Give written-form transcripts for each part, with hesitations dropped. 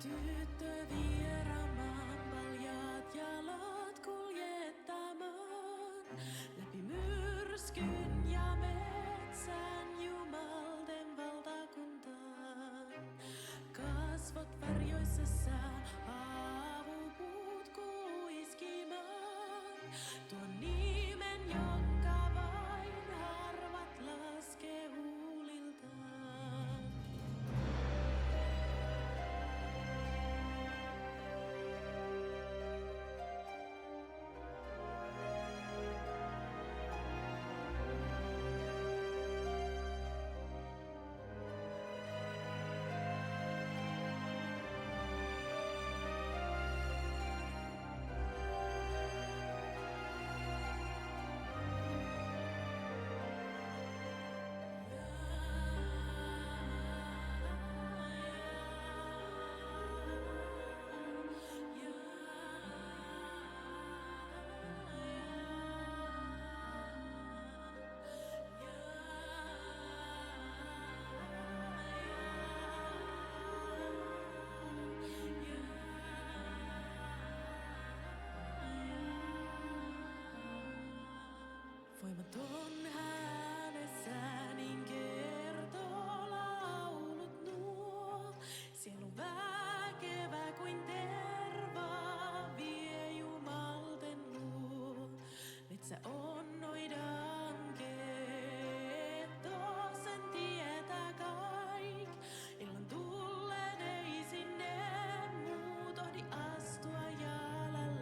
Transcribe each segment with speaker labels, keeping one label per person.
Speaker 1: tyttö vieramaan paljaat jalat kuljettamaan läpi myrskyn ja metsän jumalten valtakuntaan. Kasvot varjoissa sää, aavupuut kuiskimaan. Tuon nimen, jonka vain harvat laskee huuliltaan. Voimaton äänessä niin kertoo laulut nuo. Sielu väkevä kuin terva vie jumalten luo. Metsä on noidan ketto, sen tietää kaik. Illan tullen ei sinne muut ohdi astua jalallaan.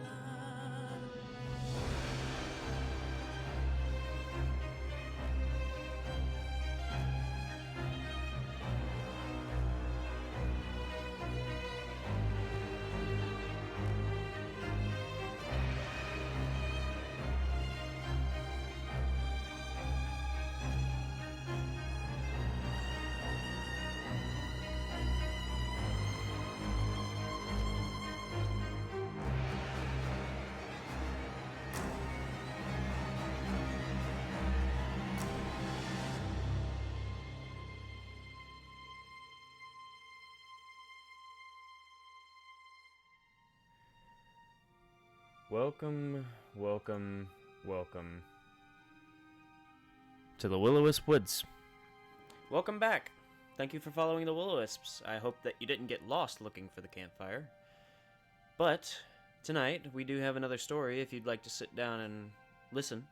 Speaker 2: Welcome to the Will-O-Wisp Woods. Welcome back. Thank you for following the Will-O-Wisps. I hope that you didn't get lost looking for the campfire. But tonight we do have another story if you'd like to sit down and listen.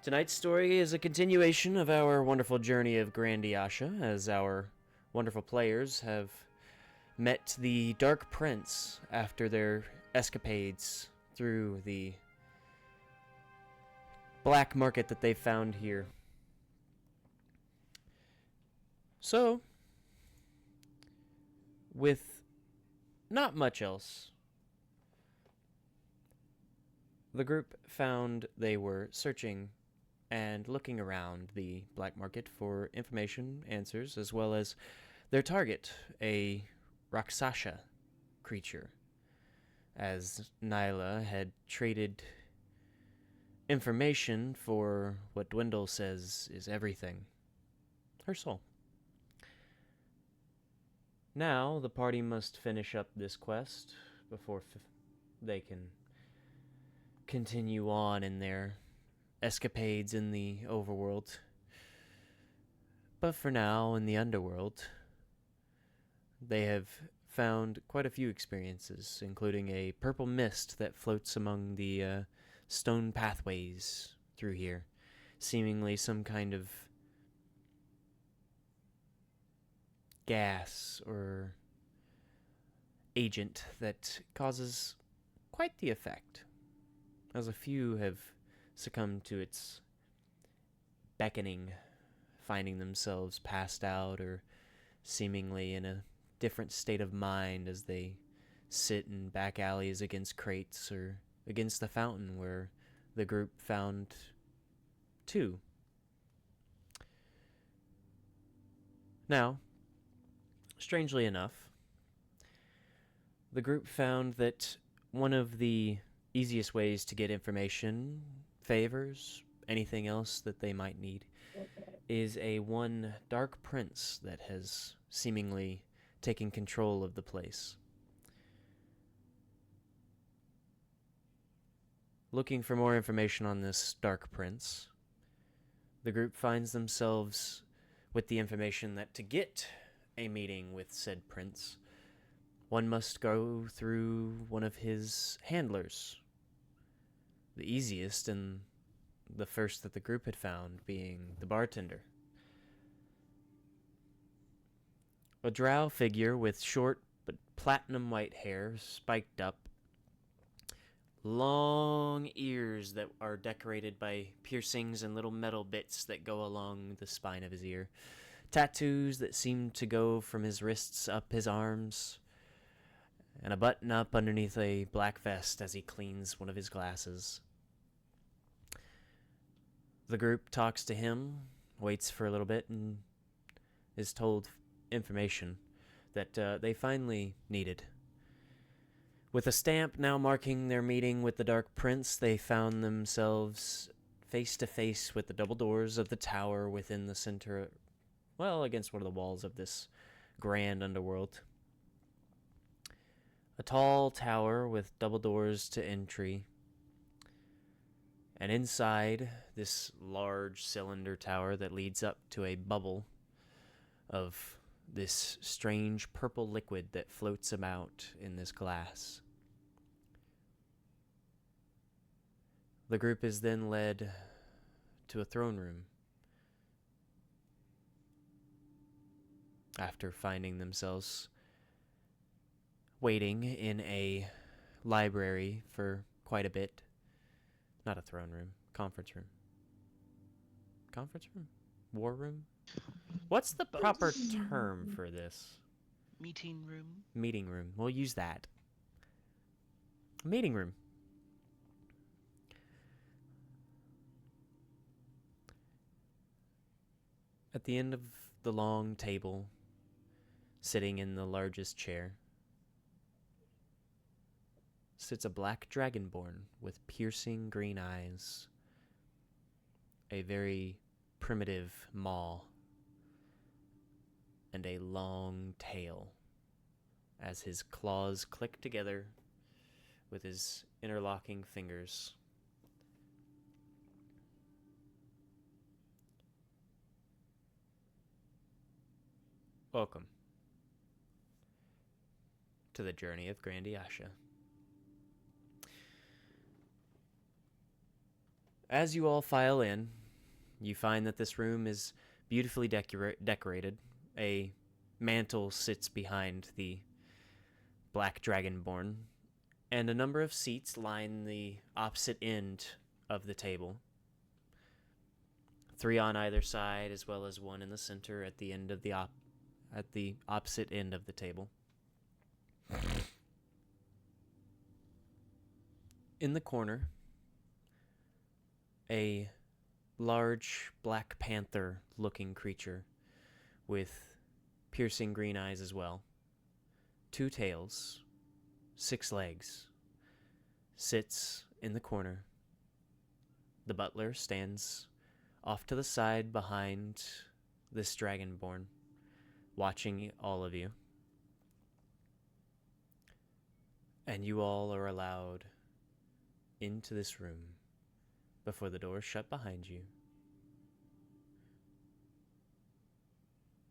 Speaker 2: Tonight's story is a continuation of our wonderful journey of Grandiasha, as our wonderful players have met the Dark Prince after their escapades through the black market that they found here. So, with not much else, the group found they were searching and looking around the black market for information, answers, as well as their target, a Rakshasa creature, as Nyla had traded information for what Dwindle says is everything, her soul. Now the party must finish up this quest before they can continue on in their escapades in the overworld. But for now, in the underworld, they have found quite a few experiences, including a purple mist that floats among the stone pathways through here, seemingly some kind of gas or agent that causes quite the effect, as a few have succumbed to its beckoning, finding themselves passed out or seemingly in a different state of mind as they sit in back alleys against crates or against the fountain where the group found two. Now, strangely enough, the group found that one of the easiest ways to get information, favors, anything else that they might need, is a one Dark Prince that has seemingly taking control of the place. Looking for more information on this Dark Prince, the group finds themselves with the information that to get a meeting with said prince, one must go through one of his handlers. The easiest and the first that the group had found being the bartender. A drow figure with short but platinum white hair, spiked up, long ears that are decorated by piercings and little metal bits that go along the spine of his ear, tattoos that seem to go from his wrists up his arms, and a button up underneath a black vest as he cleans one of his glasses. The group talks to him, waits for a little bit, and is told information that they finally needed. With a stamp now marking their meeting with the Dark Prince, they found themselves face to face with the double doors of the tower within the center, well, against one of the walls of this grand underworld. A tall tower with double doors to entry. And inside this large cylinder tower that leads up to a bubble of this strange purple liquid that floats about in this glass. The group is then led to a throne room after finding themselves waiting in a library for quite a bit. Not a throne room, conference room. Conference room? War room? What's the proper term for this?
Speaker 3: Meeting room.
Speaker 2: Meeting room. We'll use that. Meeting room. At the end of the long table, sitting in the largest chair, sits a black dragonborn with piercing green eyes, a very primitive maw, and a long tail as his claws click together with his interlocking fingers. Welcome to the journey of Grandiasha. As you all file in, you find that this room is beautifully decorated. A mantle sits behind the black dragonborn, and a number of seats line the opposite end of the table. 3 on either side, as well as 1 in the center at the end of the at the opposite end of the table. In the corner, a large black panther-looking creature with piercing green eyes as well, 2 tails, 6 legs, sits in the corner. The butler stands off to the side behind this dragonborn, watching all of you. And you all are allowed into this room before the doors shut behind you.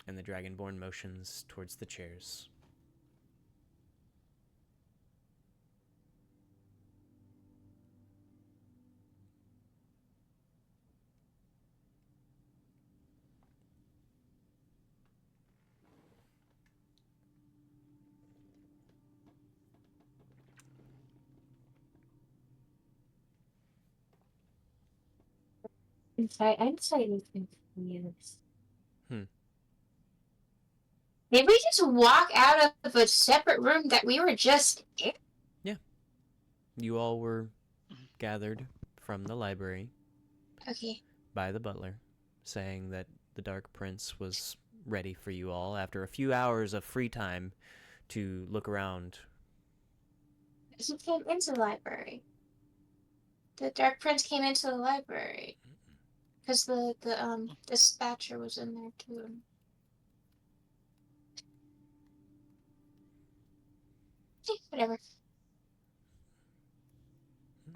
Speaker 2: And the dragonborn motions towards the chairs.
Speaker 4: I'm sorry, I'm slightly confused. Did we just walk out of a separate room that we were just in?
Speaker 2: Yeah. You all were gathered from the library
Speaker 4: Okay.
Speaker 2: by the butler, saying that the Dark Prince was ready for you all after a few hours of free time to look around.
Speaker 4: He came into the library. The Dark Prince came into the library. Because the dispatcher was in there too. Whatever.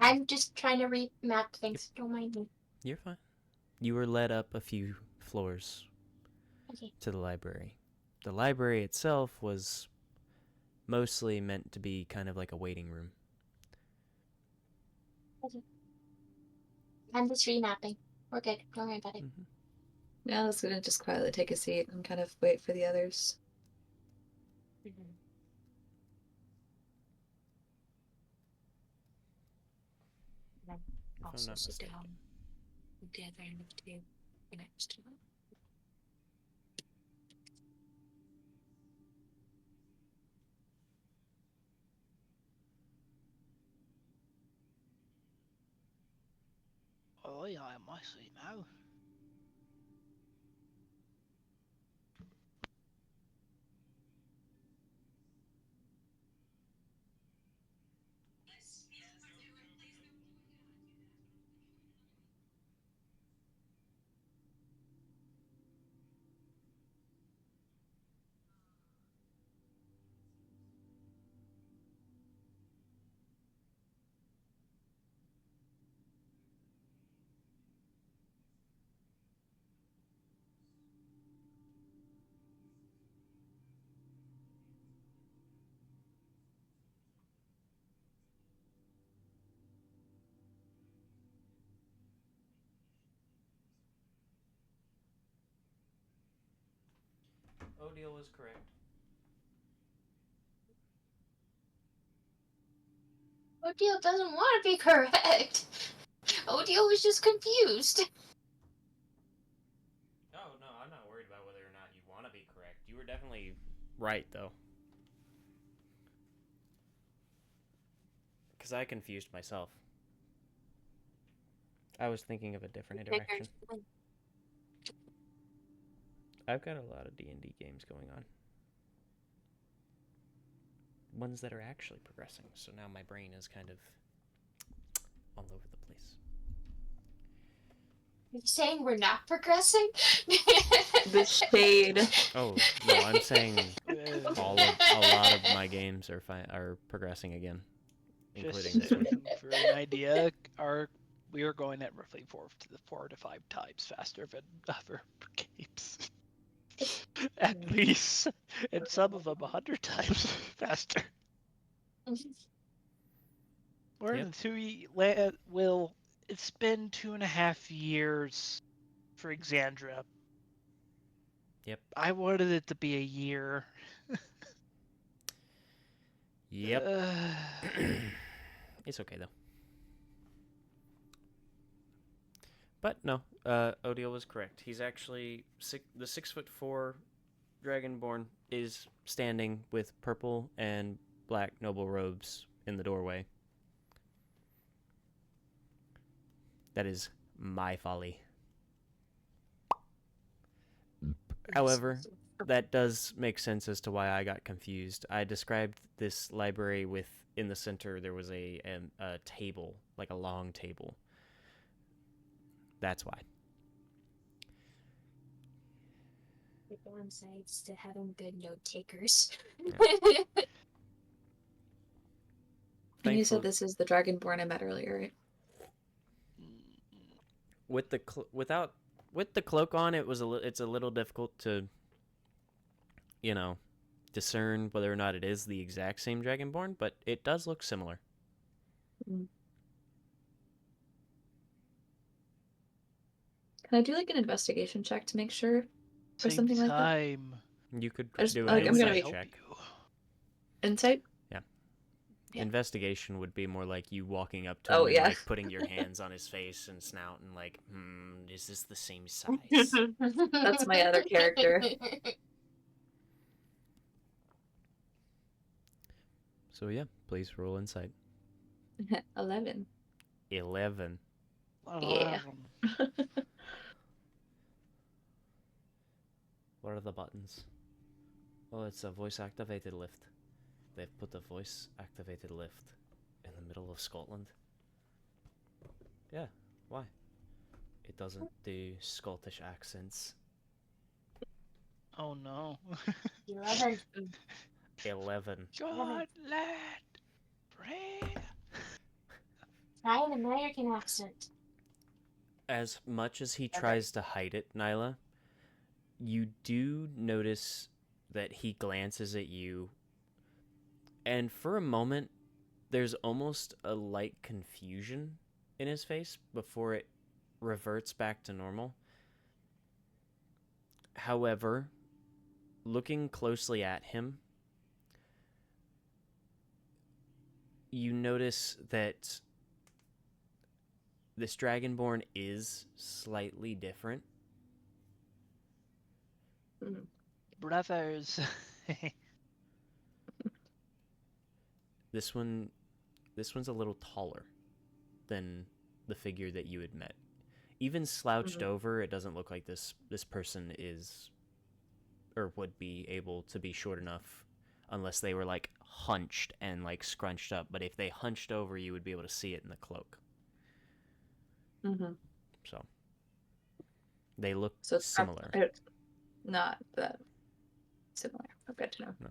Speaker 4: I'm just trying to remap things. Don't mind me.
Speaker 2: You're fine. You were led up a few floors
Speaker 4: Okay.
Speaker 2: to the library. The library itself was mostly meant to be kind of like a waiting room.
Speaker 4: Okay. I'm just remapping. We're good. Don't worry about it.
Speaker 2: Mm-hmm.
Speaker 5: Yeah, I was gonna just quietly take a seat and kind of wait for the others.
Speaker 2: Also sit down
Speaker 1: with the other end of the table next to him.
Speaker 3: Oh yeah, I must see now.
Speaker 2: Odile was correct.
Speaker 4: Odile doesn't want to be correct. Odile was just confused.
Speaker 2: Oh, no, I'm not worried about whether or not you want to be correct. You were definitely right, though. Because I confused myself. I was thinking of a different direction. I've got a lot of D&D games going on. Ones that are actually progressing, so now my brain is kind of all over the place.
Speaker 4: Are you saying we're not progressing?
Speaker 5: The shade.
Speaker 2: Oh, no, I'm saying a lot of my games are progressing again, including
Speaker 3: Just
Speaker 2: this one.
Speaker 3: for an idea, we are going at roughly 4 to 5 times faster than other games. At least, and some of them 100 times faster. We're in it's been 2.5 years for Exandria.
Speaker 2: Yep.
Speaker 3: I wanted it to be a year.
Speaker 2: Yep. It's okay, though. But no, Odile was correct. He's actually the 6'4" Dragonborn is standing with purple and black noble robes in the doorway. That is my folly. However, that does make sense as to why I got confused. I described this library with, in the center, there was a table, like a long table. That's why.
Speaker 4: The downsides to having good note takers.
Speaker 5: And you said this is the Dragonborn I met earlier, right?
Speaker 2: With the with the cloak on, it's a little difficult to, discern whether or not it is the exact same Dragonborn, but it does look similar.
Speaker 5: Mm. Can I do like an investigation check to make sure or something like that?
Speaker 2: You could
Speaker 5: I just-
Speaker 2: do
Speaker 5: like,
Speaker 2: an
Speaker 5: I'm gonna
Speaker 2: insight
Speaker 5: be-
Speaker 2: check.
Speaker 5: Insight? Yeah.
Speaker 2: Investigation would be more like you walking up to
Speaker 5: Oh,
Speaker 2: him and
Speaker 5: yeah.
Speaker 2: like putting your hands on his face and snout and like, is this the same size?
Speaker 5: That's my other character.
Speaker 2: So yeah, please roll insight.
Speaker 5: 11.
Speaker 2: 11.
Speaker 5: Yeah.
Speaker 2: What are the buttons? Oh, it's a voice-activated lift. They've put a voice-activated lift in the middle of Scotland. Yeah, why? It doesn't do Scottish accents.
Speaker 3: Oh no.
Speaker 4: 11.
Speaker 2: 11.
Speaker 3: God, lad, pray.
Speaker 4: Try an American accent.
Speaker 2: As much as he tries to hide it, Nyla, you do notice that he glances at you, and for a moment, there's almost a light confusion in his face before it reverts back to normal. However, looking closely at him, you notice that this Dragonborn is slightly different.
Speaker 3: Brothers.
Speaker 2: This one's a little taller than the figure that you had met. Even slouched over, it doesn't look like this person is or would be able to be short enough unless they were like hunched and like scrunched up. But if they hunched over, you would be able to see it in the cloak. So they look
Speaker 5: So it's
Speaker 2: similar.
Speaker 5: Not that similar. I've got to know.
Speaker 2: No.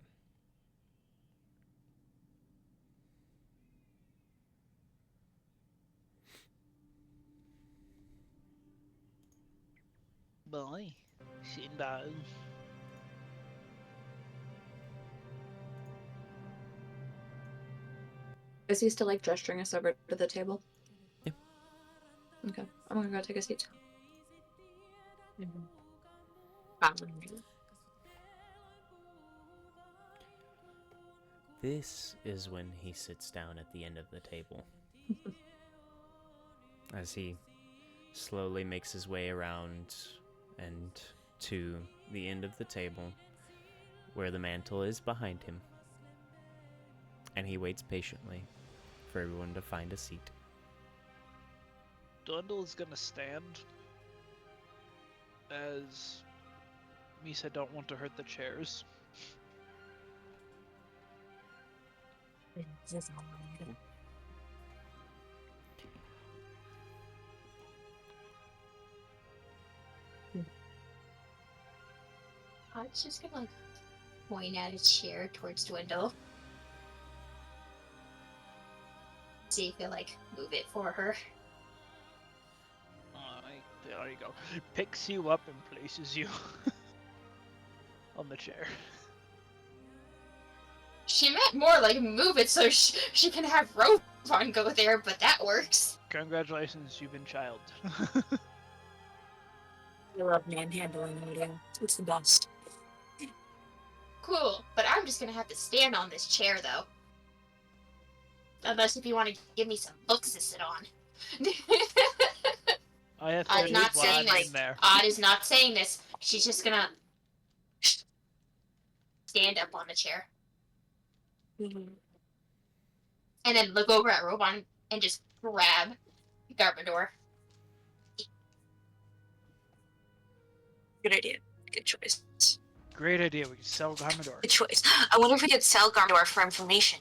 Speaker 3: Boy, sitting down.
Speaker 5: Is he still like gesturing us over to the table?
Speaker 2: Yeah.
Speaker 5: Okay, I'm gonna go take a seat.
Speaker 2: This is when he sits down at the end of the table. As he slowly makes his way around and to the end of the table where the mantle is behind him. And he waits patiently for everyone to find a seat.
Speaker 3: Dwindle is gonna stand as Misa don't want to hurt the chairs.
Speaker 4: I was just gonna like point at a chair towards Dwindle. See if he'll like move it for her.
Speaker 3: There you go. Picks you up and places you on the chair.
Speaker 4: She meant more like move it so she can have Rovan go there, but that works.
Speaker 3: Congratulations, you've been child.
Speaker 1: I love manhandling media. It's the best.
Speaker 4: Cool, but I'm just gonna have to stand on this chair though. Unless if you want to give me some books to sit on.
Speaker 3: I have
Speaker 4: I'm
Speaker 3: 30
Speaker 4: not saying
Speaker 3: blind
Speaker 4: this.
Speaker 3: in there.
Speaker 4: Odd is not saying this. She's just gonna stand up on the chair. And then look over at Rovan and just grab Garbador.
Speaker 1: Good idea. Good choice.
Speaker 3: Great idea. We can sell Garmador.
Speaker 1: Good choice. I wonder if we could sell Gandor for information.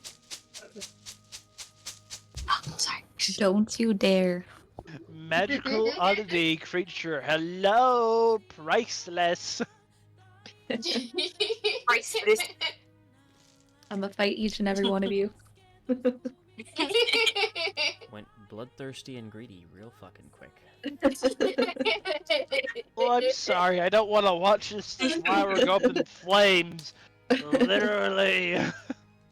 Speaker 1: Oh, sorry.
Speaker 5: Don't you dare.
Speaker 3: Magical oddity creature. Hello, priceless.
Speaker 1: Priceless.
Speaker 5: I'm gonna fight each and every one of you.
Speaker 2: Went bloodthirsty and greedy real fucking quick.
Speaker 3: Oh, I'm sorry. I don't want to watch this flower go up in flames. Literally.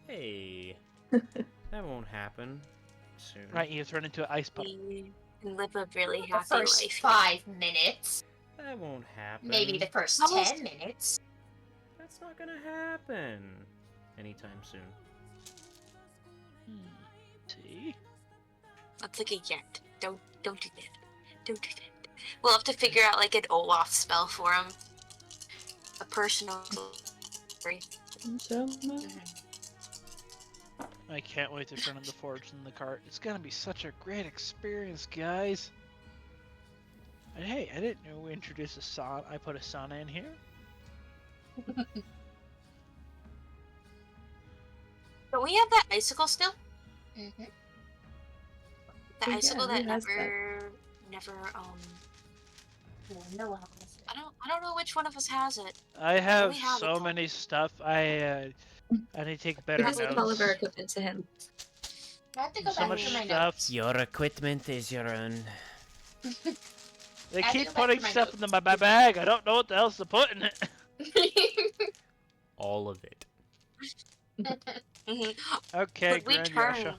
Speaker 2: Hey, that won't happen soon.
Speaker 3: Right, you turn into an ice puddle.
Speaker 1: We live a really
Speaker 4: The
Speaker 1: happy
Speaker 4: first
Speaker 1: life.
Speaker 4: 5 minutes.
Speaker 2: That won't happen.
Speaker 4: Maybe the first
Speaker 1: Almost.
Speaker 4: 10 minutes.
Speaker 2: That's not gonna happen anytime soon.
Speaker 3: See?
Speaker 1: That's like a yet. Don't do that. Don't do that. We'll have to figure out like an Olaf spell for him. A personal story.
Speaker 3: I can't wait to turn on the forge in the cart. It's gonna be such a great experience, guys. And hey, I didn't know we introduced a sauna. I put a sauna in here.
Speaker 1: Don't we have that icicle still?
Speaker 4: Mm-hmm.
Speaker 1: The
Speaker 5: Yeah,
Speaker 1: icicle
Speaker 5: who
Speaker 1: that
Speaker 5: has
Speaker 1: never
Speaker 4: No
Speaker 1: I don't know which one of us has it.
Speaker 3: I have
Speaker 1: we have it,
Speaker 3: so
Speaker 1: Tom.
Speaker 3: many stuff. I I need to take
Speaker 5: We
Speaker 3: better
Speaker 5: just give all of our
Speaker 3: notes.
Speaker 5: equipment to him.
Speaker 4: I have to go
Speaker 3: So
Speaker 4: back
Speaker 3: much
Speaker 4: through my
Speaker 3: stuff.
Speaker 4: notes.
Speaker 2: Your equipment is your own.
Speaker 3: They
Speaker 4: I have to
Speaker 3: keep
Speaker 4: go back
Speaker 3: putting
Speaker 4: through my
Speaker 3: stuff in
Speaker 4: notes.
Speaker 3: my bag. I don't know what the else to put in it.
Speaker 2: All of it.
Speaker 1: Mhm.
Speaker 3: Okay,
Speaker 1: Could we turn
Speaker 3: Grandiasha.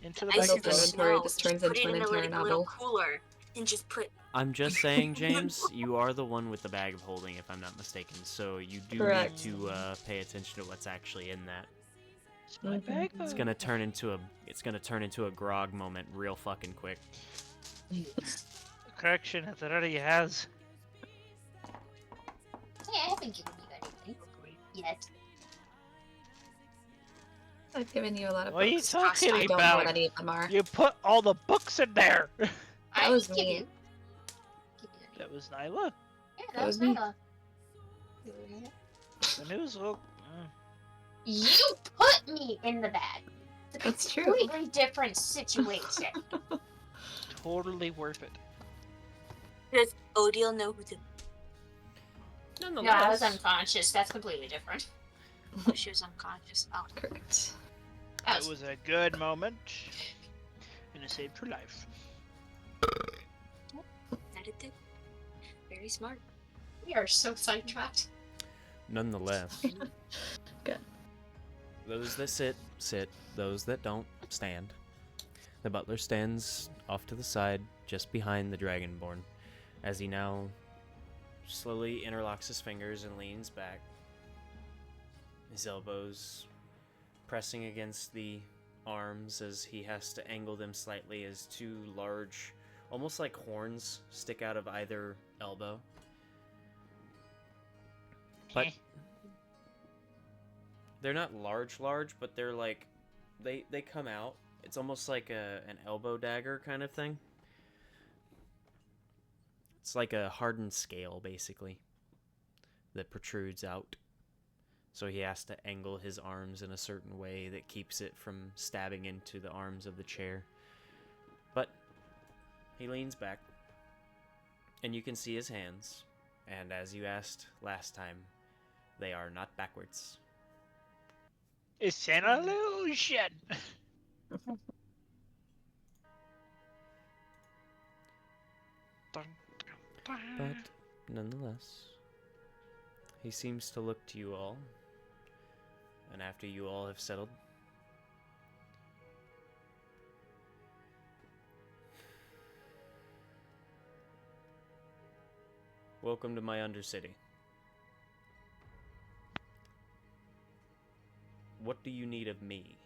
Speaker 3: Into the
Speaker 1: ice
Speaker 3: bag
Speaker 5: Adult
Speaker 3: you
Speaker 1: into
Speaker 3: go.
Speaker 5: inventory,
Speaker 1: snow?
Speaker 5: this
Speaker 1: Just
Speaker 5: turns
Speaker 1: put
Speaker 5: into
Speaker 1: it
Speaker 5: an
Speaker 1: in
Speaker 5: entire
Speaker 1: a little
Speaker 5: novel.
Speaker 1: cooler and just put.
Speaker 2: I'm just saying, James, you are the one with the bag of holding, if I'm not mistaken. So you do
Speaker 5: Correct.
Speaker 2: need to pay attention to what's actually in that.
Speaker 3: It's my
Speaker 5: Mhm.
Speaker 3: bag.
Speaker 2: It's gonna turn into a grog moment real fucking quick.
Speaker 3: Correction, it already has.
Speaker 4: Hey, I haven't given you anything yet.
Speaker 5: I've given you a lot of
Speaker 3: What are you
Speaker 5: books.
Speaker 3: talking
Speaker 5: I don't know what
Speaker 3: about?
Speaker 5: any of them are.
Speaker 3: You put all the books in there.
Speaker 4: I
Speaker 5: was
Speaker 4: didn't give
Speaker 5: me.
Speaker 4: you. Give you any.
Speaker 3: That was Nyla.
Speaker 4: Yeah,
Speaker 5: That was me.
Speaker 4: Nyla.
Speaker 3: The news will.
Speaker 4: You put me in the bag. It's a
Speaker 5: That's true.
Speaker 4: completely different situation.
Speaker 3: Totally worth it.
Speaker 1: Does Odile know who the?
Speaker 4: No, I was unconscious. That's completely different.
Speaker 1: Oh, she was unconscious. Oh,
Speaker 5: Correct.
Speaker 3: That was a good moment. And it saved her life.
Speaker 1: that it did. Very smart.
Speaker 4: We are so sidetracked.
Speaker 2: Nonetheless,
Speaker 5: Good.
Speaker 2: those that sit. Those that don't, stand. The butler stands off to the side, just behind the Dragonborn, as he now slowly interlocks his fingers and leans back, his elbows pressing against the arms as he has to angle them slightly as two large, almost like horns, stick out of either elbow. But they're not large, but they're like, they come out. It's almost like an elbow dagger kind of thing. It's like a hardened scale, basically, that protrudes out. So he has to angle his arms in a certain way that keeps it from stabbing into the arms of the chair. But he leans back, and you can see his hands. And as you asked last time, they are not backwards.
Speaker 3: It's an illusion.
Speaker 2: But nonetheless, he seems to look to you all, and after you all have settled, welcome to my Undercity. What do you need of me?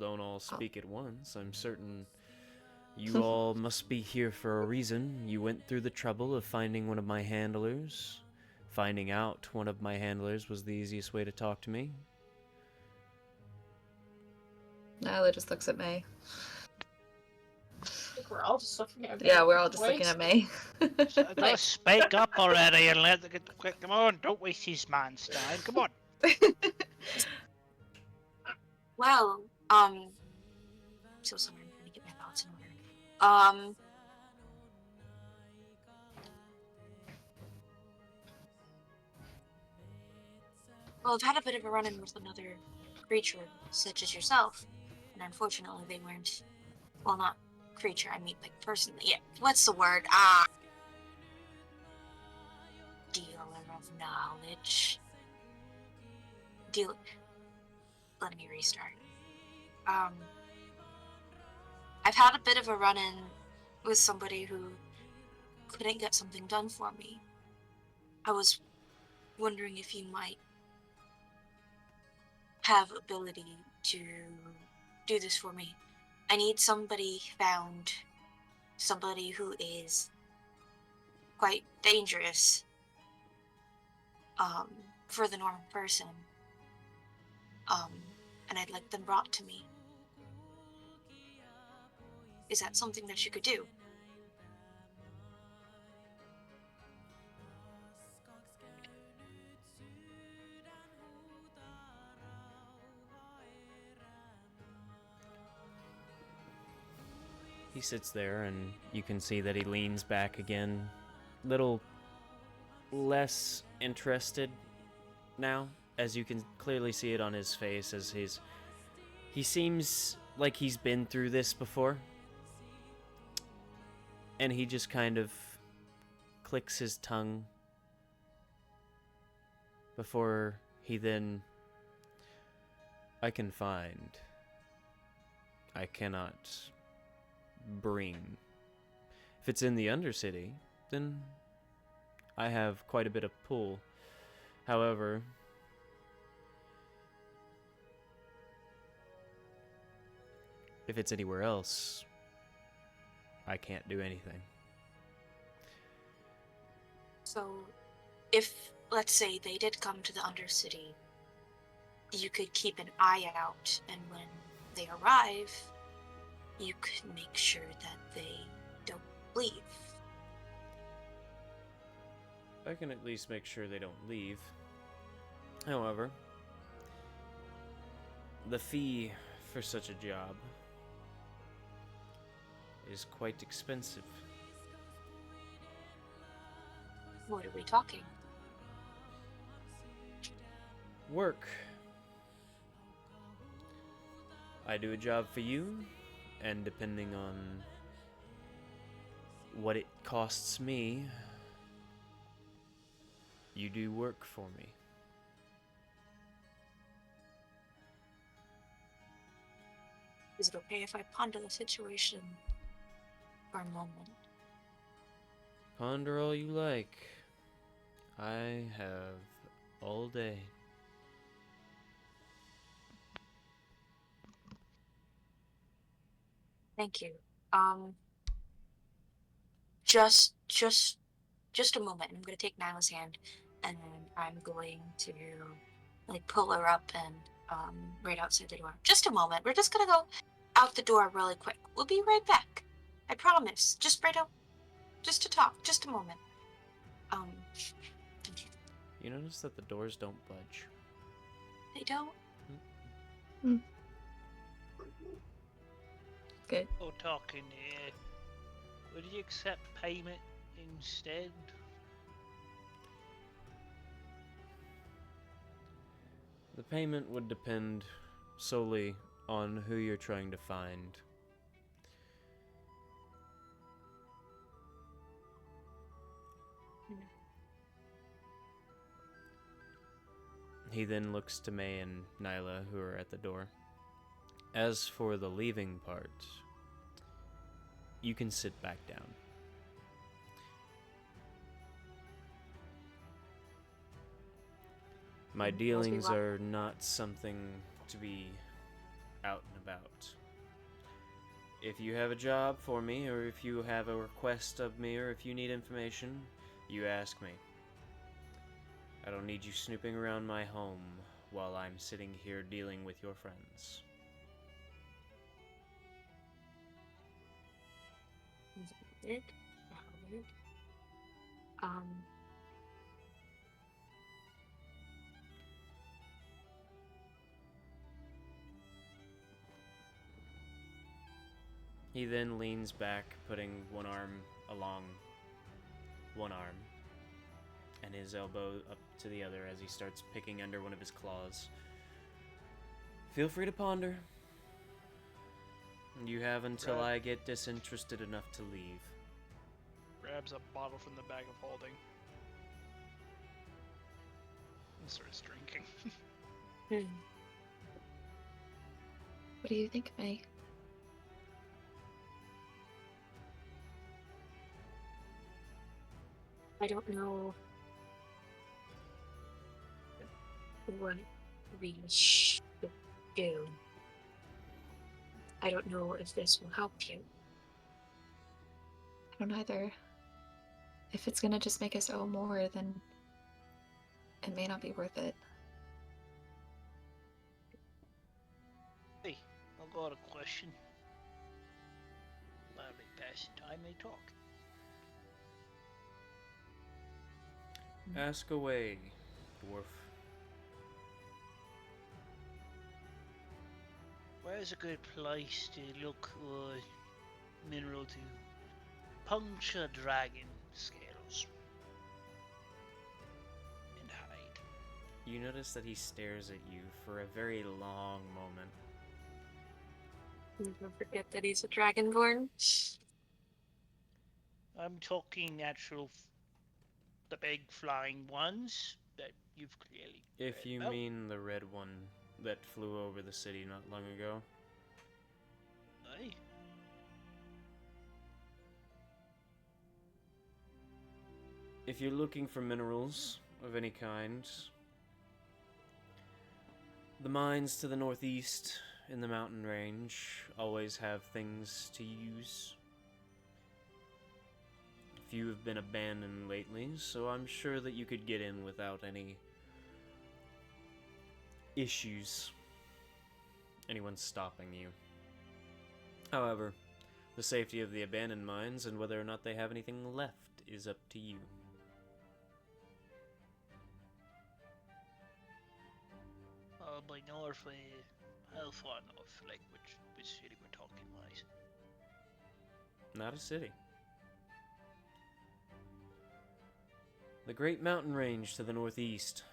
Speaker 2: Don't all speak at once. I'm certain you all must be here for a reason. You went through the trouble of finding one of my handlers. Finding out one of my handlers was the easiest way to talk to me.
Speaker 5: Nyla just looks at May.
Speaker 4: I think we're all just looking at
Speaker 5: Yeah, we're all just looking at May.
Speaker 3: Just speak up already and let the get quick. Come on, don't waste his man's time. Come on.
Speaker 1: Well, so sorry, I'm trying to get my thoughts in order. Well, I've had a bit of a run-in with another creature, such as yourself, and unfortunately they weren't, well, not creature, I mean, like, personally, yeah, what's the word? Dealer of knowledge. Let me restart. I've had a bit of a run-in with somebody who couldn't get something done for me. I was wondering if you might have ability to do this for me. I need somebody found, somebody who is quite dangerous, for the normal person, and I'd like them brought to me. Is that something that you could do?
Speaker 2: He sits there, and you can see that he leans back again, little less interested now, as you can clearly see it on his face, as he seems like he's been through this before, and he just kind of clicks his tongue before he then, I can find, I cannot bring. If it's in the Undercity, then I have quite a bit of pull. However, if it's anywhere else, I can't do anything.
Speaker 1: So, if, let's say, they did come to the Undercity, you could keep an eye out, and when they arrive, you could make sure that they don't leave.
Speaker 2: I can at least make sure they don't leave. However, the fee for such a job is quite expensive.
Speaker 1: What are we talking?
Speaker 2: Work. I do a job for you, and depending on what it costs me, you do work for me.
Speaker 1: Is it okay if I ponder the situation for a moment?
Speaker 2: Ponder all you like. I have all day.
Speaker 1: Thank you. Just a moment. I'm gonna take Nyla's hand, and I'm going to, like, pull her up and, right outside the door. Just a moment. We're just gonna go out the door really quick. We'll be right back. I promise. Just right out, just to talk. Just a moment.
Speaker 2: You notice that the doors don't budge.
Speaker 1: They don't.
Speaker 5: Good.
Speaker 3: Oh, talking here. Would you accept payment instead?
Speaker 2: The payment would depend solely on who you're trying to find. He then looks to May and Nyla, who are at the door. As for the leaving part, you can sit back down. My dealings are not something to be out and about. If you have a job for me, or if you have a request of me, or if you need information, you ask me. I don't need you snooping around my home while I'm sitting here dealing with your friends.
Speaker 1: Valid.
Speaker 2: He then leans back, putting one arm along one arm, and his elbow up to the other as he starts picking under one of his claws. Feel free to ponder. You have until I get disinterested enough to leave.
Speaker 3: Grabs a bottle from the bag of holding. And starts drinking.
Speaker 5: What do you think, May?
Speaker 1: I don't know what we should do. I don't know if this will help you.
Speaker 5: I don't either. If it's gonna just make us owe more, then it may not be worth it.
Speaker 3: Hey, I've got a question. While they pass the time, they talk.
Speaker 2: Ask away, dwarf.
Speaker 3: Where's a good place to look for mineral to puncture dragon scales and hide.
Speaker 2: You notice that he stares at you for a very long moment.
Speaker 1: Don't forget that he's a dragonborn.
Speaker 3: I'm talking actual, the big flying ones that you've clearly
Speaker 2: If
Speaker 3: read
Speaker 2: you
Speaker 3: about.
Speaker 2: mean the red one that flew over the city not long ago.
Speaker 3: Aye.
Speaker 2: If you're looking for minerals of any kind, the mines to the northeast in the mountain range always have things to use. A few have been abandoned lately, so I'm sure that you could get in without any issues. Anyone stopping you. However, the safety of the abandoned mines and whether or not they have anything left is up to you.
Speaker 3: Probably north, how far north? Like which city we're talking wise?
Speaker 2: Not a city. The Great Mountain Range to the northeast.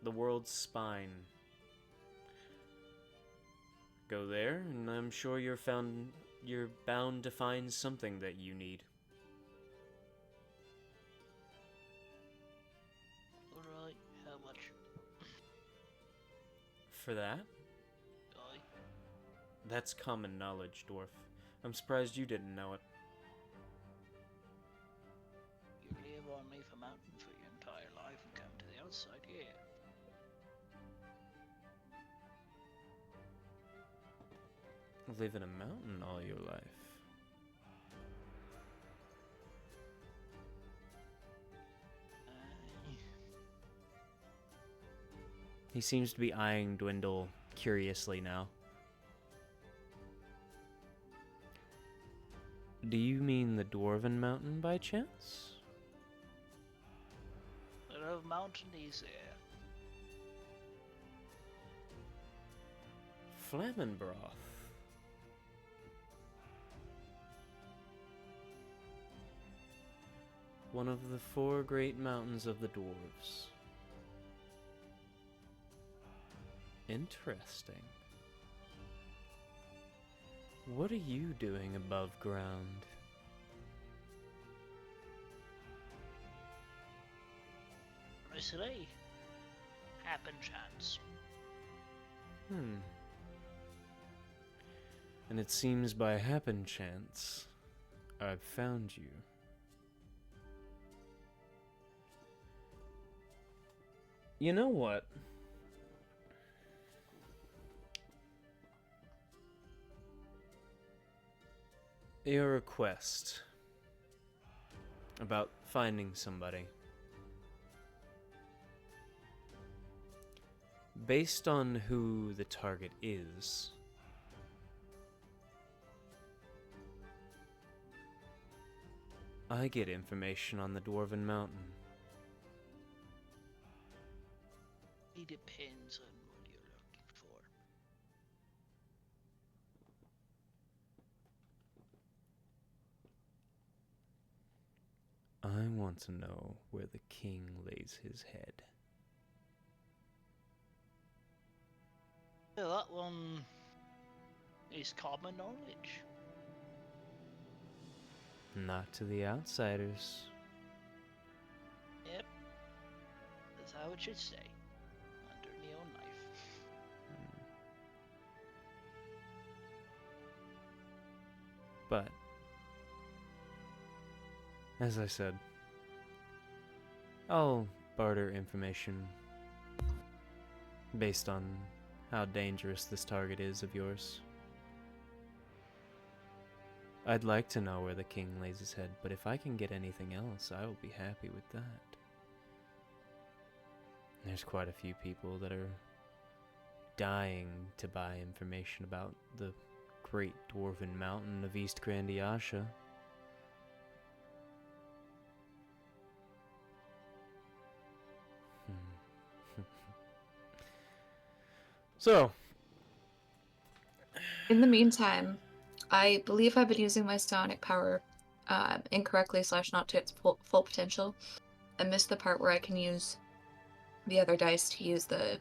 Speaker 2: The world's spine. Go there, and I'm sure you're bound to find something that you need.
Speaker 3: Alright, how much?
Speaker 2: For that?
Speaker 3: Aye.
Speaker 2: That's common knowledge, dwarf. I'm surprised you didn't know it.
Speaker 3: You live on me for mountain for your entire life and come to the outside here.
Speaker 2: Live in a mountain all your life.
Speaker 3: Aye.
Speaker 2: He seems to be eyeing Dwindle curiously now. Do you mean the Dwarven Mountain by chance?
Speaker 3: What mountain is there?
Speaker 2: Flammenbroth. One of the 4 great mountains of the dwarves. Interesting. What are you doing above ground?
Speaker 3: Recently, happen chance.
Speaker 2: And it seems by happen chance, I've found you. You know what? Your request about finding somebody. Based on who the target is, I get information on the Dwarven Mountain.
Speaker 3: It depends on what you're looking for.
Speaker 2: I want to know where the king lays his head.
Speaker 3: Yeah, that one is common knowledge.
Speaker 2: Not to the outsiders.
Speaker 3: Yep. That's how it should stay. Under me own knife.
Speaker 2: But, as I said, I'll barter information based on how dangerous this target is of yours. I'd like to know where the king lays his head, but if I can get anything else, I will be happy with that. There's quite a few people that are dying to buy information about the great dwarven mountain of East Grandiasha. So,
Speaker 5: In the meantime, I believe I've been using my psionic power incorrectly / not to its full potential. I missed the part where I can use the other dice to use the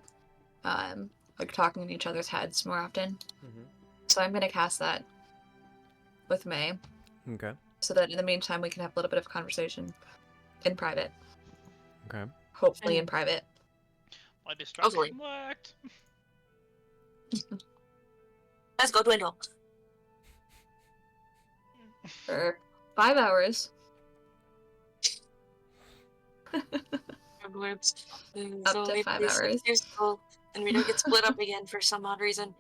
Speaker 5: like talking in each other's heads more often.
Speaker 2: Mm-hmm.
Speaker 5: So I'm gonna cast that with May,
Speaker 2: Okay.
Speaker 5: so that in the meantime we can have a little bit of conversation in private.
Speaker 2: Okay.
Speaker 5: Hopefully in private.
Speaker 3: My distraction
Speaker 1: Hopefully.
Speaker 3: worked.
Speaker 1: Let's go dwindle.
Speaker 5: For 5 hours.
Speaker 1: Words.
Speaker 5: Up
Speaker 1: So
Speaker 5: to
Speaker 1: maybe
Speaker 5: 5
Speaker 1: this
Speaker 5: hours.
Speaker 1: year's goal, and we don't get split up again for some odd reason.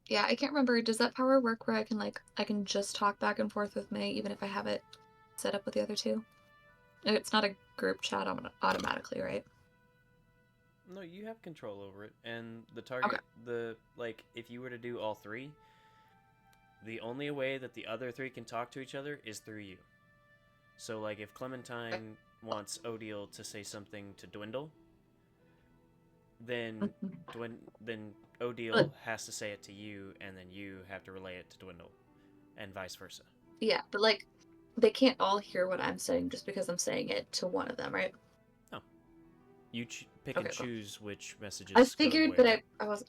Speaker 5: Yeah, I can't remember. Does that power work where I can just talk back and forth with May even if I have it set up with the other two? It's not a group chat automatically, right?
Speaker 2: No, you have control over it, and the target, if you were to do all three, the only way that the other three can talk to each other is through you. So, like, if Clementine wants Odile to say something to Dwindle, then Odile has to say it to you, and then you have to relay it to Dwindle, and vice versa.
Speaker 5: Yeah, but like, they can't all hear what I'm saying just because I'm saying it to one of them, right?
Speaker 2: No. You pick
Speaker 5: Okay,
Speaker 2: and
Speaker 5: cool.
Speaker 2: choose which messages
Speaker 5: I
Speaker 2: go
Speaker 5: figured
Speaker 2: where.
Speaker 5: that I was.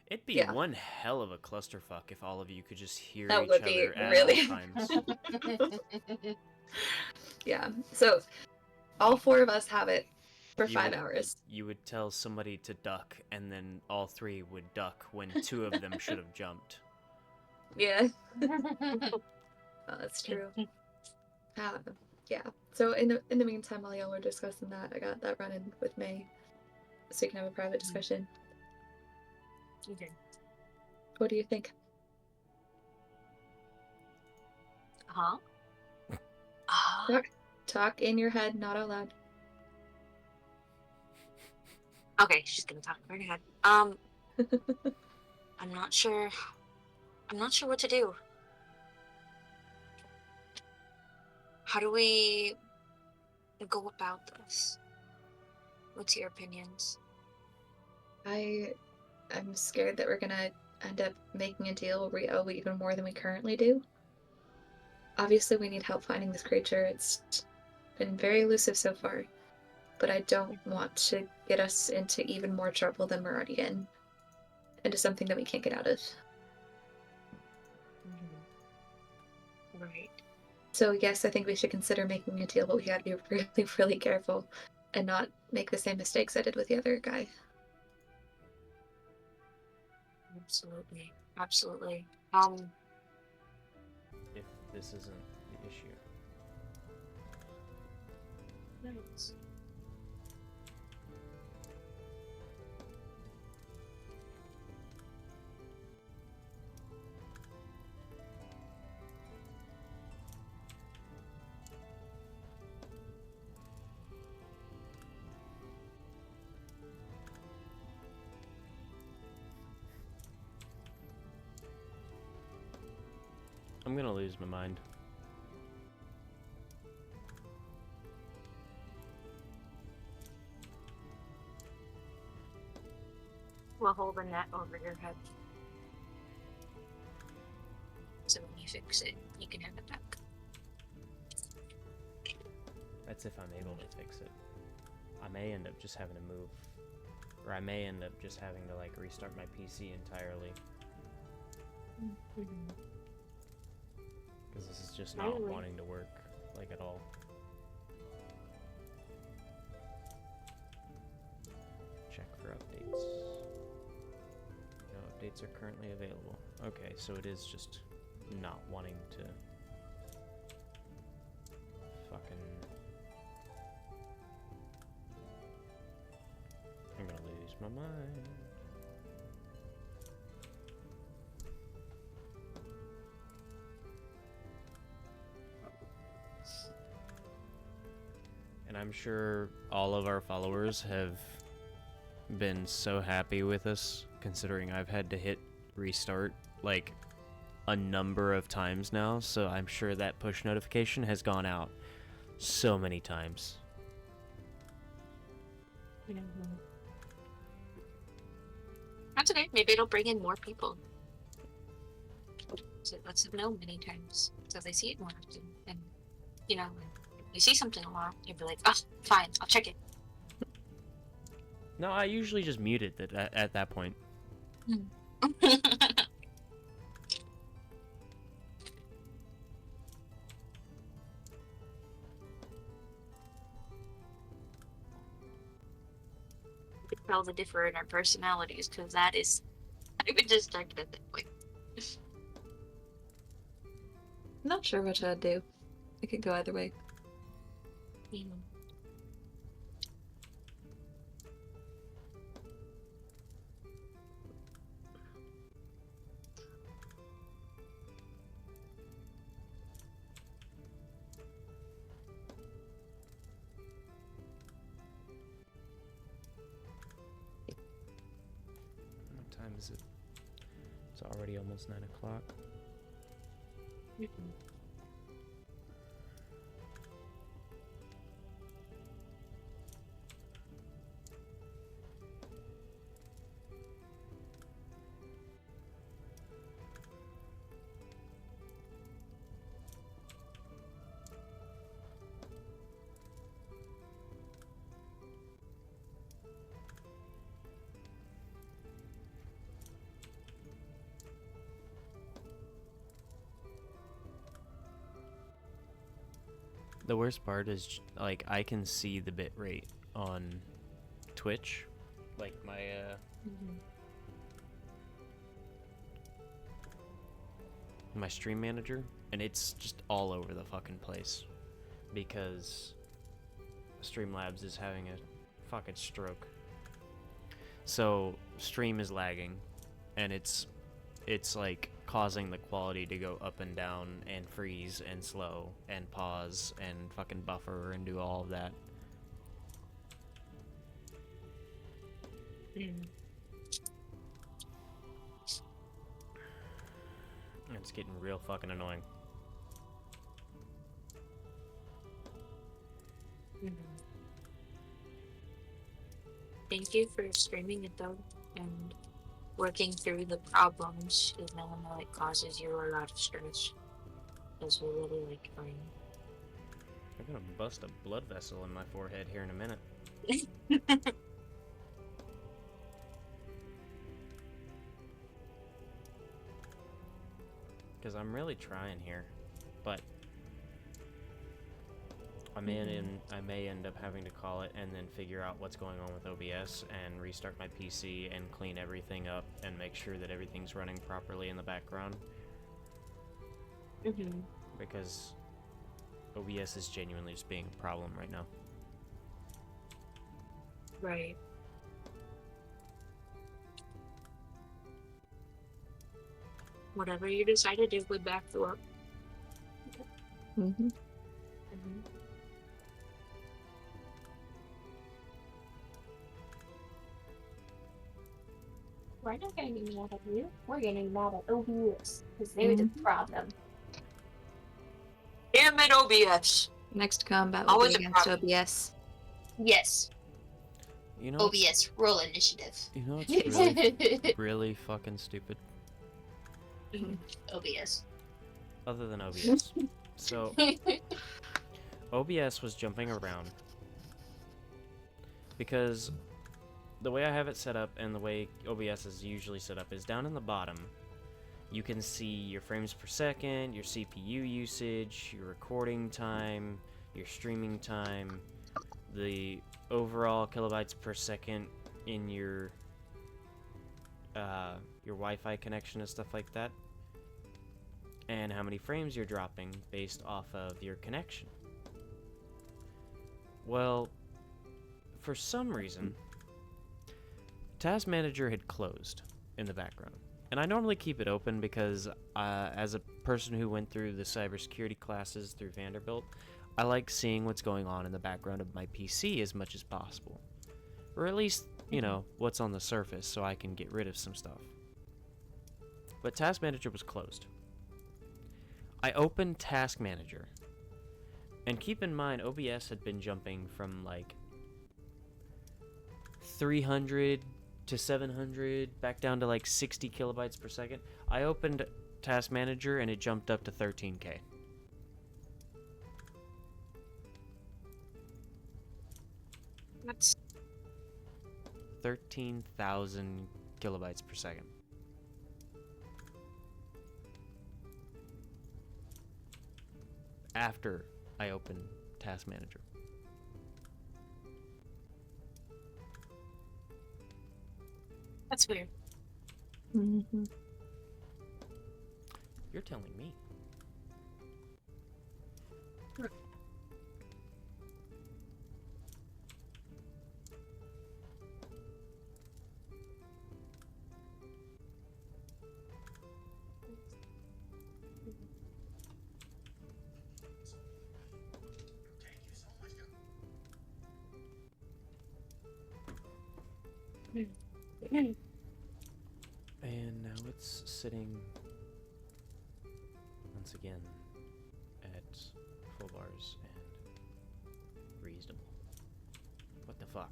Speaker 2: It'd be
Speaker 5: Yeah.
Speaker 2: one hell of a clusterfuck if all of you could just hear
Speaker 5: That
Speaker 2: each
Speaker 5: would be
Speaker 2: other at
Speaker 5: really-
Speaker 2: all times.
Speaker 5: Yeah, so all 4 of us have it for
Speaker 2: You
Speaker 5: 5
Speaker 2: would-
Speaker 5: hours.
Speaker 2: You would tell somebody to duck, and then all three would duck when 2 of them should have jumped.
Speaker 5: Yeah. Oh, that's true. Yeah. So in the meantime, while y'all were discussing that, I got that running with May, so you can have a private discussion.
Speaker 1: Okay.
Speaker 5: What do you think?
Speaker 1: Huh?
Speaker 5: Talk in your head, not out loud.
Speaker 1: Okay, she's gonna talk right ahead. I'm not sure. I'm not sure what to do. How do we go about this? What's your opinions?
Speaker 5: I'm scared that we're gonna end up making a deal where we owe even more than we currently do. Obviously, we need help finding this creature. It's been very elusive so far, but I don't want to get us into even more trouble than we're already in, into something that we can't get out of.
Speaker 1: Right.
Speaker 5: So yes, I think we should consider making a deal, but we gotta be really, really careful and not make the same mistakes I did with the other guy.
Speaker 1: Absolutely. Absolutely.
Speaker 2: If this isn't the issue.
Speaker 1: Nice.
Speaker 2: I'm gonna lose my mind.
Speaker 1: We'll hold the net over your head. So when you fix it, you can have it back.
Speaker 2: That's if I'm able to fix it. I may end up just having to move. Or I may end up just having to, like, restart my PC entirely. Because this is just not
Speaker 1: Really?
Speaker 2: wanting to work, like, at all. Check for updates. No updates are currently available. Okay, so it is just not wanting to fucking... I'm gonna lose my mind. And I'm sure all of our followers have been so happy with us, considering I've had to hit restart like a number of times now, so I'm sure that push notification has gone out so many times.
Speaker 1: That's okay. Maybe it'll bring in more people. So it lets them know many times, so they see it more often. And you know, if you see something a lot, you'll be like, "Oh, fine, I'll check it."
Speaker 2: No, I usually just mute it at that point.
Speaker 1: We can tell the differ in our personalities, because that is, I would just start at that point.
Speaker 5: Not sure what I'd do. It could go either way.
Speaker 1: Mm.
Speaker 2: What time is it? It's already almost 9 o'clock.
Speaker 1: Mhm.
Speaker 2: The worst part is, like, I can see the bit rate on Twitch. Like,
Speaker 1: Mhm.
Speaker 2: my stream manager, and it's just all over the fucking place. Because Streamlabs is having a fucking stroke. So, stream is lagging, and it's like causing the quality to go up and down and freeze and slow and pause and fucking buffer and do all of that.
Speaker 1: Mm.
Speaker 2: It's getting real fucking annoying.
Speaker 1: Mhm. Thank you for streaming it though, and working through the problems, even though it causes you a lot of stress. Because we really like playing.
Speaker 2: I'm gonna bust a blood vessel in my forehead here in a minute. Because I'm really trying here, but I may end up having to call it and then figure out what's going on with OBS and restart my PC and clean everything up and make sure that everything's running properly in the background.
Speaker 1: Mm-hmm.
Speaker 2: Because OBS is genuinely just being a problem right now.
Speaker 1: Right. Whatever you decide to do, we back you up.
Speaker 5: Mm-hmm.
Speaker 1: Mm-hmm.
Speaker 4: We're not getting mad at you. We're getting mad at OBS because they're the problem.
Speaker 1: Damn it, OBS!
Speaker 5: Next combat will
Speaker 1: Always
Speaker 5: be
Speaker 1: a
Speaker 5: against
Speaker 1: problem.
Speaker 5: OBS.
Speaker 4: Yes,
Speaker 2: You know,
Speaker 4: OBS roll initiative.
Speaker 2: you know it's really, really fucking stupid.
Speaker 4: OBS.
Speaker 2: Other than OBS. So, OBS was jumping around because the way I have it set up and the way OBS is usually set up is down in the bottom. You can see your frames per second, your CPU usage, your recording time, your streaming time, the overall kilobytes per second in your Wi-Fi connection and stuff like that, and how many frames you're dropping based off of your connection. Well, for some reason, Task Manager had closed in the background. And I normally keep it open because as a person who went through the cybersecurity classes through Vanderbilt, I like seeing what's going on in the background of my PC as much as possible. Or at least, you know, what's on the surface so I can get rid of some stuff. But Task Manager was closed. I opened Task Manager. And keep in mind, OBS had been jumping from like 300 to 700, back down to like 60 kilobytes per second. I opened Task Manager and it jumped up to 13K.
Speaker 1: That's
Speaker 2: 13,000 kilobytes per second. After I open Task Manager.
Speaker 1: that's weird.
Speaker 5: Mm-hmm.
Speaker 2: You're telling me. And now it's sitting once again at full bars and reasonable. What the fuck?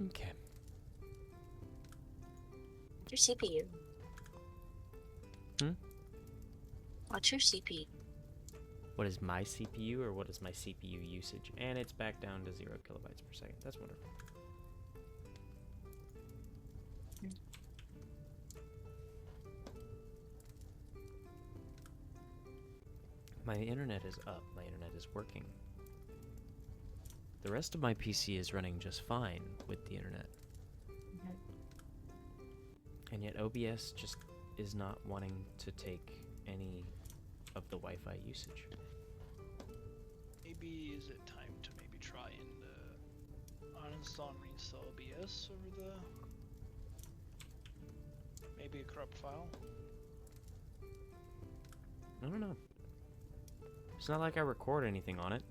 Speaker 2: Okay.
Speaker 1: What's your CPU?
Speaker 2: Hmm?
Speaker 1: What's your CPU?
Speaker 2: What is my CPU or what is my CPU usage? And it's back down to 0 kilobytes per second. That's wonderful. My internet is up. My internet is working. The rest of my PC is running just fine with the internet. And yet OBS just is not wanting to take any of the Wi-Fi usage.
Speaker 3: Maybe is it time to maybe try and uninstall and reinstall OBS over the maybe a corrupt file?
Speaker 2: I don't know. It's not like I record anything on it.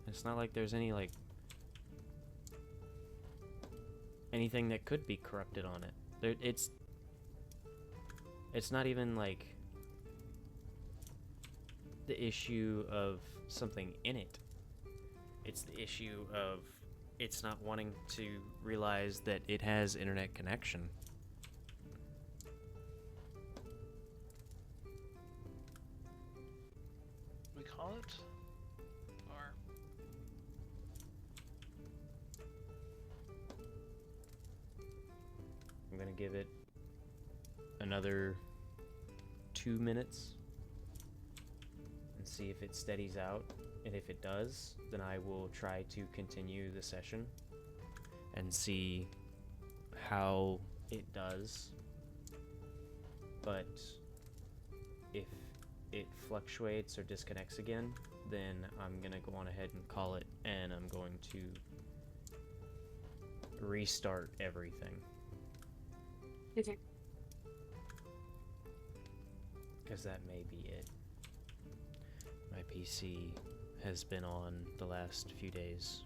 Speaker 2: It's not like there's any like anything that could be corrupted on it. It's not even like the issue of something in it. It's the issue of it's not wanting to realize that it has internet connection.
Speaker 3: We call it? Or
Speaker 2: I'm gonna give it another 2 minutes and see if it steadies out, and if it does, then I will try to continue the session and see how it does. But if it fluctuates or disconnects again, then I'm gonna go on ahead and call it, and I'm going to restart everything.
Speaker 1: Okay.
Speaker 2: Because that may be it. My PC has been on the last few days,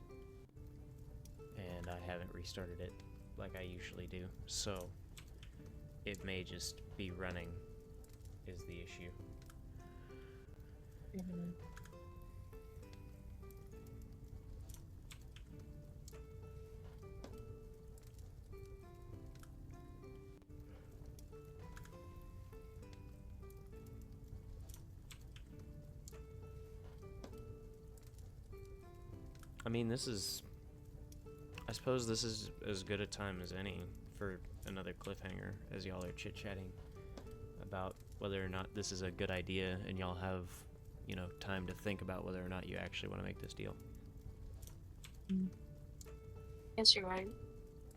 Speaker 2: and I haven't restarted it like I usually do, so it may just be running is the issue. I mean, I suppose this is as good a time as any for another cliffhanger, as y'all are chit-chatting about whether or not this is a good idea, and y'all have, time to think about whether or not you actually want to make this deal.
Speaker 1: Yes, you're right.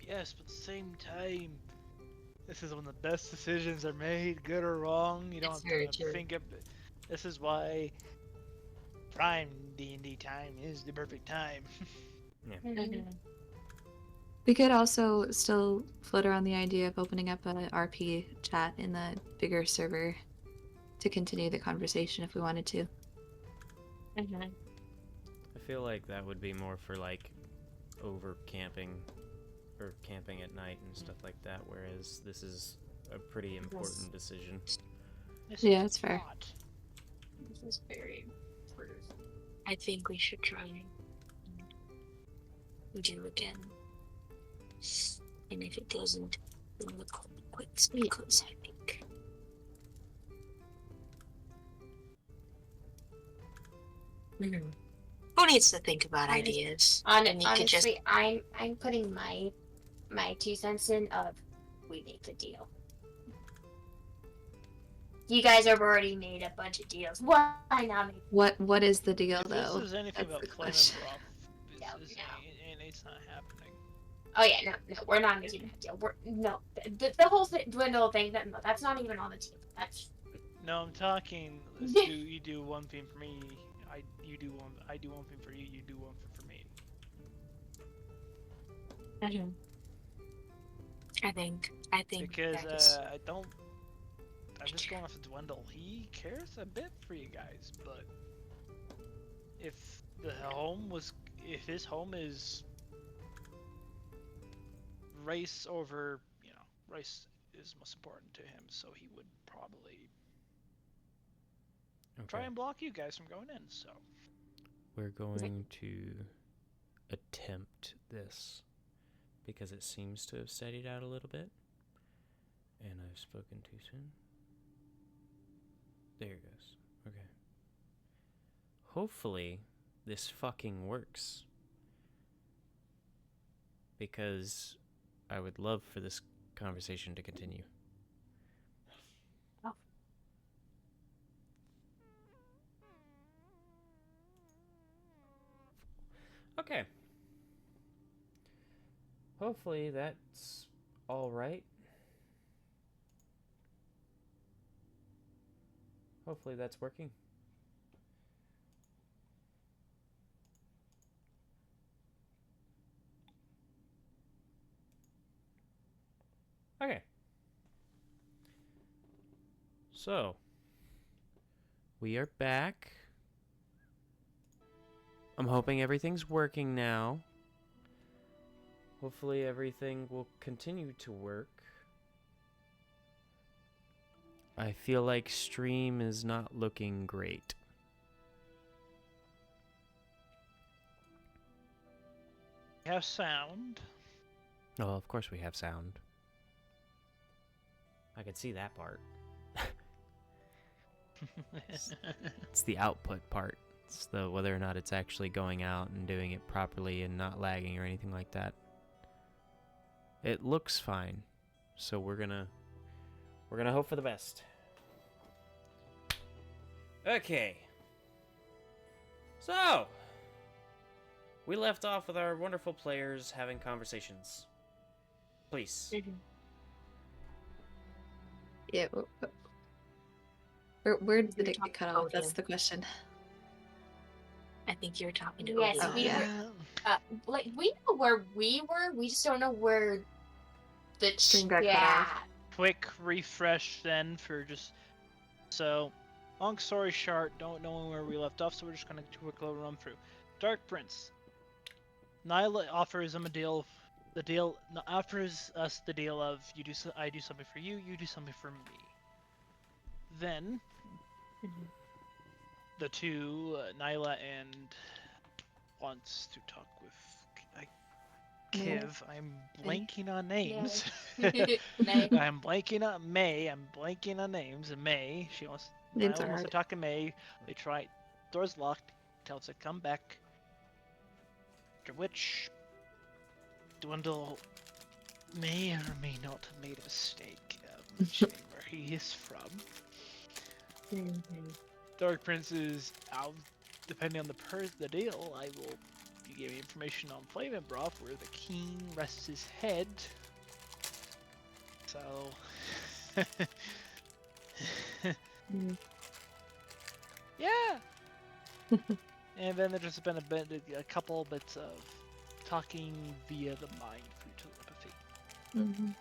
Speaker 3: yes, but at the same time, this is when the best decisions are made, good or wrong. You don't
Speaker 1: It's
Speaker 3: have
Speaker 1: very
Speaker 3: to
Speaker 1: true.
Speaker 3: think of. This is why prime D&D time is the perfect time.
Speaker 5: We could also still float around the idea of opening up an RP chat in the bigger server to continue the conversation if we wanted to.
Speaker 2: I feel like that would be more for like over camping or camping at night and stuff like that, whereas this is a pretty important decision.
Speaker 3: This
Speaker 5: Yeah,
Speaker 3: is
Speaker 5: that's fair.
Speaker 3: not.
Speaker 1: This is very rude. I think we should try and do again. And if it doesn't, then we'll call it quits because I think. Mhm. Who needs to think about ideas? And you could just
Speaker 4: Honestly, I'm putting my 2 cents in of we make the deal. You guys have already made a bunch of deals. Why not make?
Speaker 5: What is the deal
Speaker 3: If this
Speaker 5: though?
Speaker 3: is anything
Speaker 5: That's
Speaker 3: about
Speaker 5: the
Speaker 3: Flame and
Speaker 5: question.
Speaker 3: Broth,
Speaker 4: No,
Speaker 3: this is it's not happening.
Speaker 4: Oh yeah, no, we're not making that deal. The whole dwindle thing. No, that's not even on the table. That's
Speaker 3: No, I'm talking. Let's do you do one thing for me. I do one thing for you. You do one thing for me.
Speaker 1: I think
Speaker 3: Because
Speaker 1: that is
Speaker 3: I just don't have to dwindle. He cares a bit for you guys, but if if his home is race over, race is most important to him, so he would probably try and block you guys from going in. So
Speaker 2: We're going to attempt this because it seems to have steadied out a little bit. And I've spoken too soon. There it goes. Okay. Hopefully, this fucking works. Because I would love for this conversation to continue.
Speaker 1: Oh.
Speaker 2: Okay. Hopefully that's all right. Hopefully that's working. Okay. So, we are back. I'm hoping everything's working now. Hopefully everything will continue to work. I feel like stream is not looking great.
Speaker 3: we have sound.
Speaker 2: Oh, of course we have sound. I could see that part. It's the output part. It's the whether or not it's actually going out and doing it properly and not lagging or anything like that. It looks fine. So we're gonna hope for the best. Okay. So, we left off with our wonderful players having conversations. Please.
Speaker 5: Yeah. Where did
Speaker 1: You're
Speaker 5: it get cut off? That's the question.
Speaker 1: I think you're talking to
Speaker 4: yes,
Speaker 1: Odin.
Speaker 5: Oh,
Speaker 4: we
Speaker 5: yeah.
Speaker 4: were. Like we know where we were. We just don't know where the
Speaker 5: Stream got cut off.
Speaker 3: Quick refresh then for just so. Long story short, don't know where we left off, so we're just gonna do a quick little run through. Dark Prince. Nyla offers him offers us the deal of I do something for you, you do something for me. Then the two, Nyla and wants to talk with Kiv. I'm blanking on names.
Speaker 4: May.
Speaker 3: I'm blanking on May. I'm blanking on names. May.
Speaker 5: Names
Speaker 3: Nyla
Speaker 5: are
Speaker 3: wants to
Speaker 5: hard.
Speaker 3: talk to May. They try. Door's locked. Tells her come back. After which, Dwindle may or may not have made a mistake of mentioning where he is from. Dark Prince is out. Depending on the deal, I will. You gave me information on Flame and Broth where the king rests his head. So. Yeah. And then there's just been a couple bits of talking via the mind through telepathy.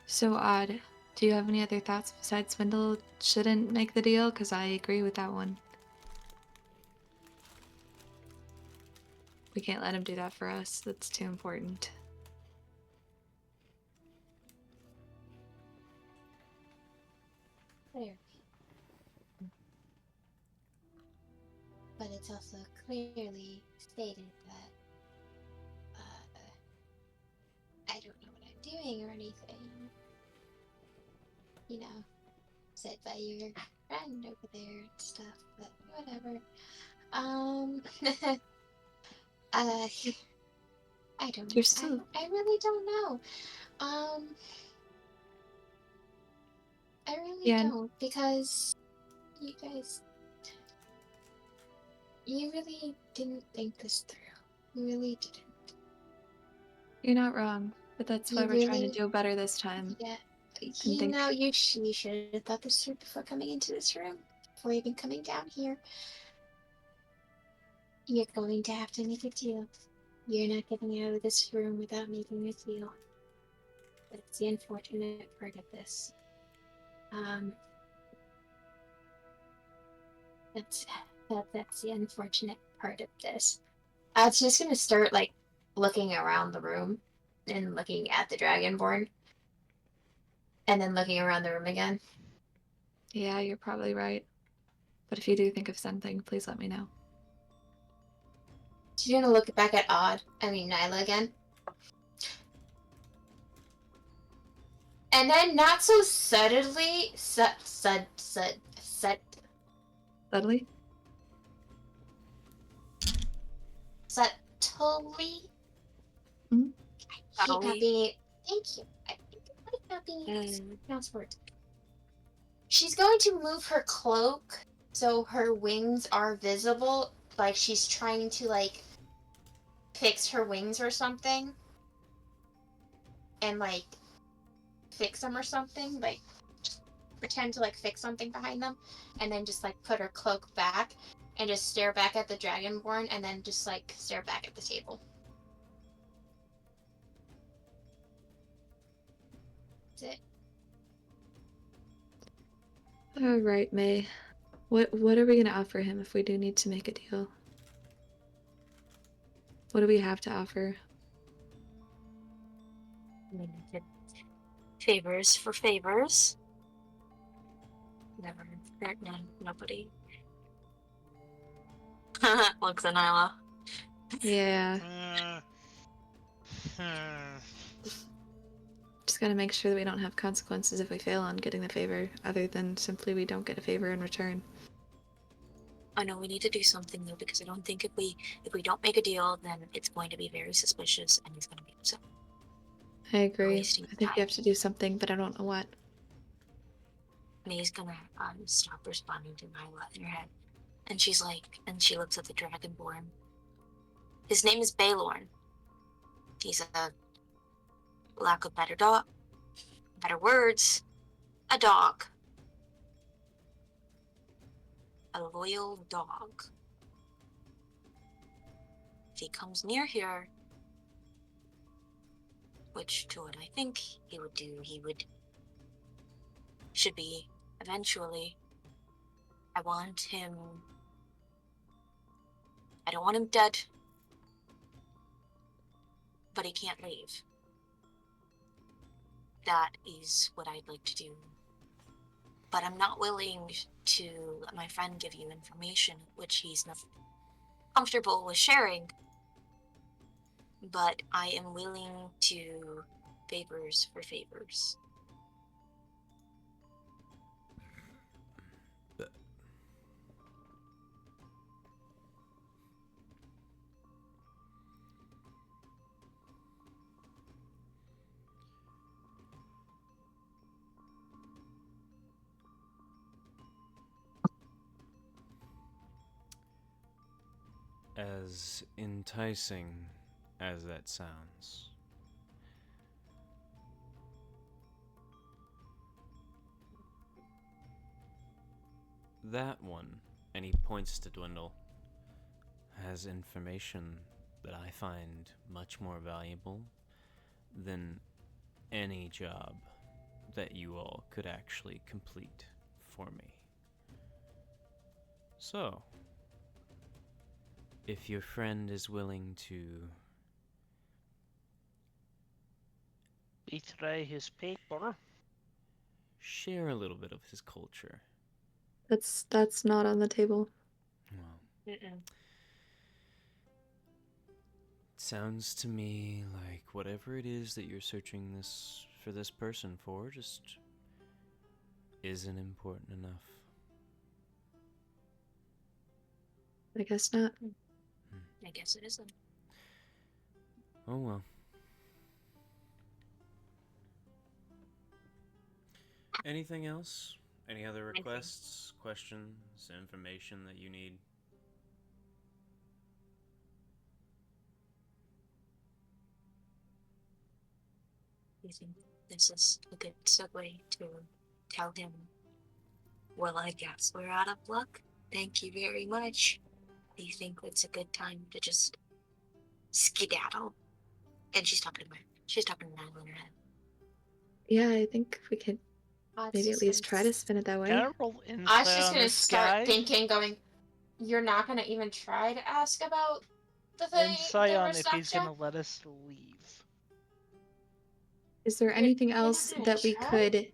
Speaker 5: So odd. Do you have any other thoughts besides Swindle shouldn't make the deal? Because I agree with that one. We can't let him do that for us. That's too important.
Speaker 4: therapy. But it's also clearly stated that I don't know what I'm doing or anything. You know, said by your friend over there and stuff, but whatever. I don't know.
Speaker 5: You're still.
Speaker 4: I really don't know. Um, I really
Speaker 5: Yeah.
Speaker 4: don't, because you guys, you really didn't think this through. You really didn't.
Speaker 5: You're not wrong, but that's why
Speaker 4: You
Speaker 5: we're trying to
Speaker 4: really,
Speaker 5: do better this time.
Speaker 4: yeah.
Speaker 5: And think.
Speaker 4: You should have thought this through before coming into this room, before even coming down here. You're going to have to make a deal. You're not getting out of this room without making a deal. That's the unfortunate part of this. That's that's the unfortunate part of this. I was just gonna start like looking around the room and looking at the Dragonborn, and then looking around the room again.
Speaker 5: Yeah, you're probably right. But if you do think of something, please let me know.
Speaker 4: She's gonna look back at Nyla again. And then not so subtly,
Speaker 5: Dudley?
Speaker 4: subtly.
Speaker 5: Mhm.
Speaker 4: I hate not
Speaker 1: Subtly.
Speaker 4: being. Thank you. I like not being able to
Speaker 1: Mm.
Speaker 4: pronounce words. She's going to move her cloak so her wings are visible, like she's trying to like fix her wings or something, and like fix them or something, like just pretend to like fix something behind them, and then just like put her cloak back and just stare back at the Dragonborn, and then just like stare back at the table. That's it.
Speaker 5: All right, May. What are we gonna offer him if we do need to make a deal? What do we have to offer?
Speaker 1: Favors for favors. Never threatening nobody. Looks at Nyla.
Speaker 5: Yeah,
Speaker 3: Hmm.
Speaker 5: just gotta make sure that we don't have consequences if we fail on getting the favor, other than simply we don't get a favor in return.
Speaker 1: I know we need to do something though, because I don't think if we don't make a deal, then it's going to be very suspicious, and he's going to be upset.
Speaker 5: I agree.
Speaker 1: Wasting
Speaker 5: I think we
Speaker 1: time.
Speaker 5: have to do something, but I don't know what.
Speaker 1: May's gonna stop responding to Nyla in her head, and she's like, and she looks at the Dragonborn. His name is Baelorn. He's a lack of better words, a dog, a loyal dog. If he comes near here, which to what I think he would do, should be eventually. I don't want him dead, but he can't leave. That is what I'd like to do. But I'm not willing to let my friend give you information which he's not comfortable with sharing. But I am willing to favors for favors.
Speaker 2: As enticing as that sounds, that one, and he points to Dwindle, has information that I find much more valuable than any job that you all could actually complete for me. So, if your friend is willing to
Speaker 3: Betray his paper.
Speaker 2: share a little bit of his culture.
Speaker 5: That's not on the table.
Speaker 2: Well,
Speaker 1: Mm-mm.
Speaker 2: it sounds to me like whatever it is that you're searching for this person for just isn't important enough.
Speaker 5: I guess not.
Speaker 1: I guess it isn't.
Speaker 2: Oh well. Anything else? Any other
Speaker 1: Anything.
Speaker 2: requests, questions, information that you need?
Speaker 1: Do you think this is a good segue to tell him, well, I guess we're out of luck. Thank you very much. Do you think it's a good time to just skedaddle? And she's talking to Nile in her head.
Speaker 5: Yeah, I think we could
Speaker 4: I was
Speaker 5: maybe at
Speaker 4: just
Speaker 5: least
Speaker 4: gonna
Speaker 5: try to spin it that way.
Speaker 3: Can I roll
Speaker 4: I was
Speaker 3: insight
Speaker 4: just
Speaker 3: on
Speaker 4: gonna
Speaker 3: this
Speaker 4: start
Speaker 3: guy?
Speaker 4: thinking, going, you're not gonna even try to ask about the thing,
Speaker 3: Insight
Speaker 4: the
Speaker 3: on if he's
Speaker 4: reception?
Speaker 3: gonna let us leave.
Speaker 5: Is there anything else
Speaker 4: gonna
Speaker 5: that we
Speaker 4: try?
Speaker 5: could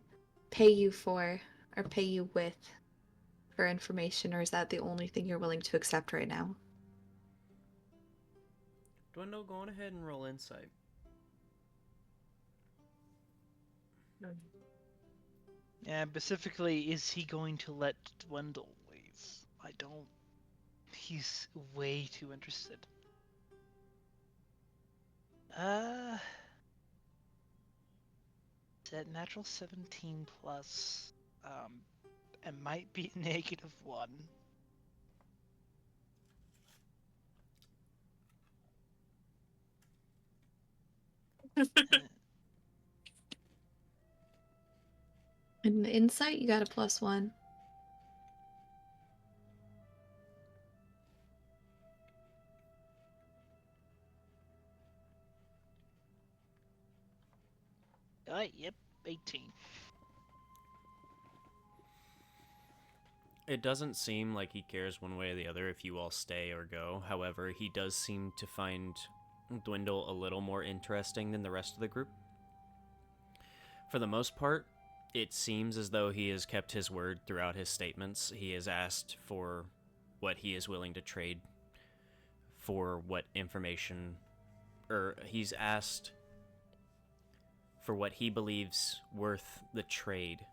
Speaker 5: pay you for or pay you with for information, or is that the only thing you're willing to accept right now?
Speaker 2: Dwindle, go on ahead and roll insight.
Speaker 3: And specifically, is he going to let Dwindle leave? I don't. He's way too interested. Is that natural 17 plus? It might be -1.
Speaker 5: In insight, you got a +1.
Speaker 3: Yep, 18.
Speaker 2: It doesn't seem like he cares one way or the other if you all stay or go. However, he does seem to find Dwindle a little more interesting than the rest of the group. For the most part, it seems as though he has kept his word throughout his statements. He has asked for what he is willing to trade for what information, or he's asked for what he believes worth the trade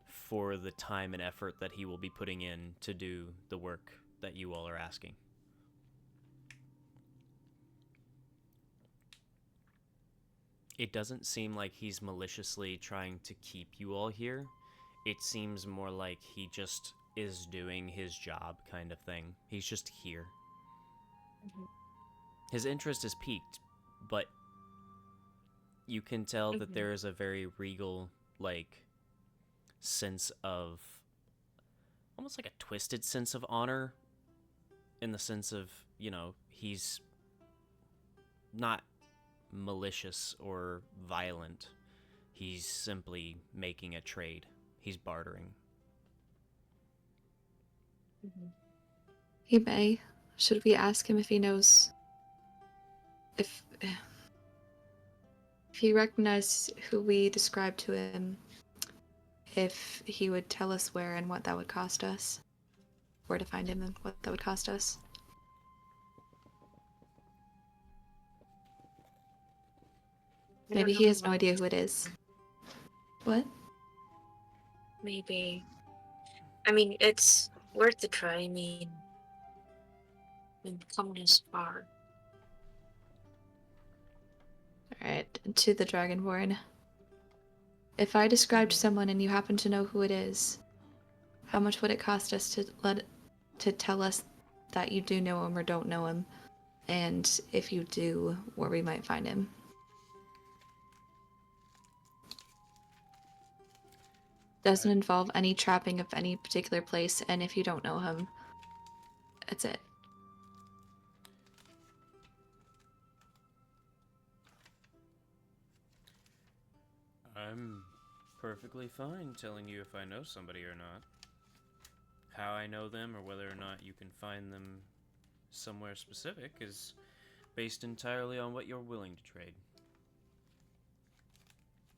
Speaker 2: for the time and effort that he will be putting in to do the work that you all are asking. It doesn't seem like he's maliciously trying to keep you all here. It seems more like he just is doing his job kind of thing. He's just here.
Speaker 1: Mhm.
Speaker 2: His interest is piqued, but you can tell that there is a very regal, like, sense of, almost like a twisted sense of honor, in the sense of, he's not malicious or violent. He's simply making a trade. He's bartering.
Speaker 5: He may. Should we ask him if he knows if he recognized who we described to him, if he would tell us where and what that would cost us? Where to find him and what that would cost us? Maybe he has no idea who it is. What?
Speaker 1: Maybe. I mean, it's worth the try. I mean, we've come this far.
Speaker 5: Alright, to the Dragonborn. If I described someone and you happen to know who it is, how much would it cost us to tell us that you do know him or don't know him? And if you do, where we might find him? Doesn't involve any trapping of any particular place, and if you don't know him, that's it.
Speaker 2: I'm perfectly fine telling you if I know somebody or not. How I know them or whether or not you can find them somewhere specific is based entirely on what you're willing to trade.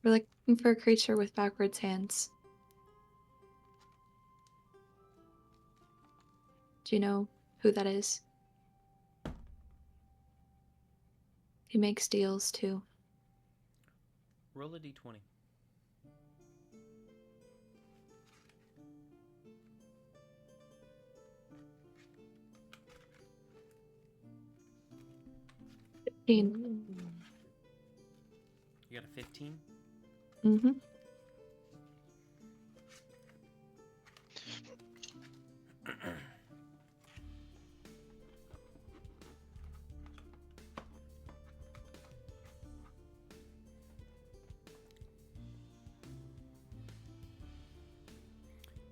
Speaker 5: We're looking for a creature with backwards hands. Do you know who that is? He makes deals too.
Speaker 2: Roll a d20.
Speaker 5: You
Speaker 2: got a 15?
Speaker 5: Mm-hmm.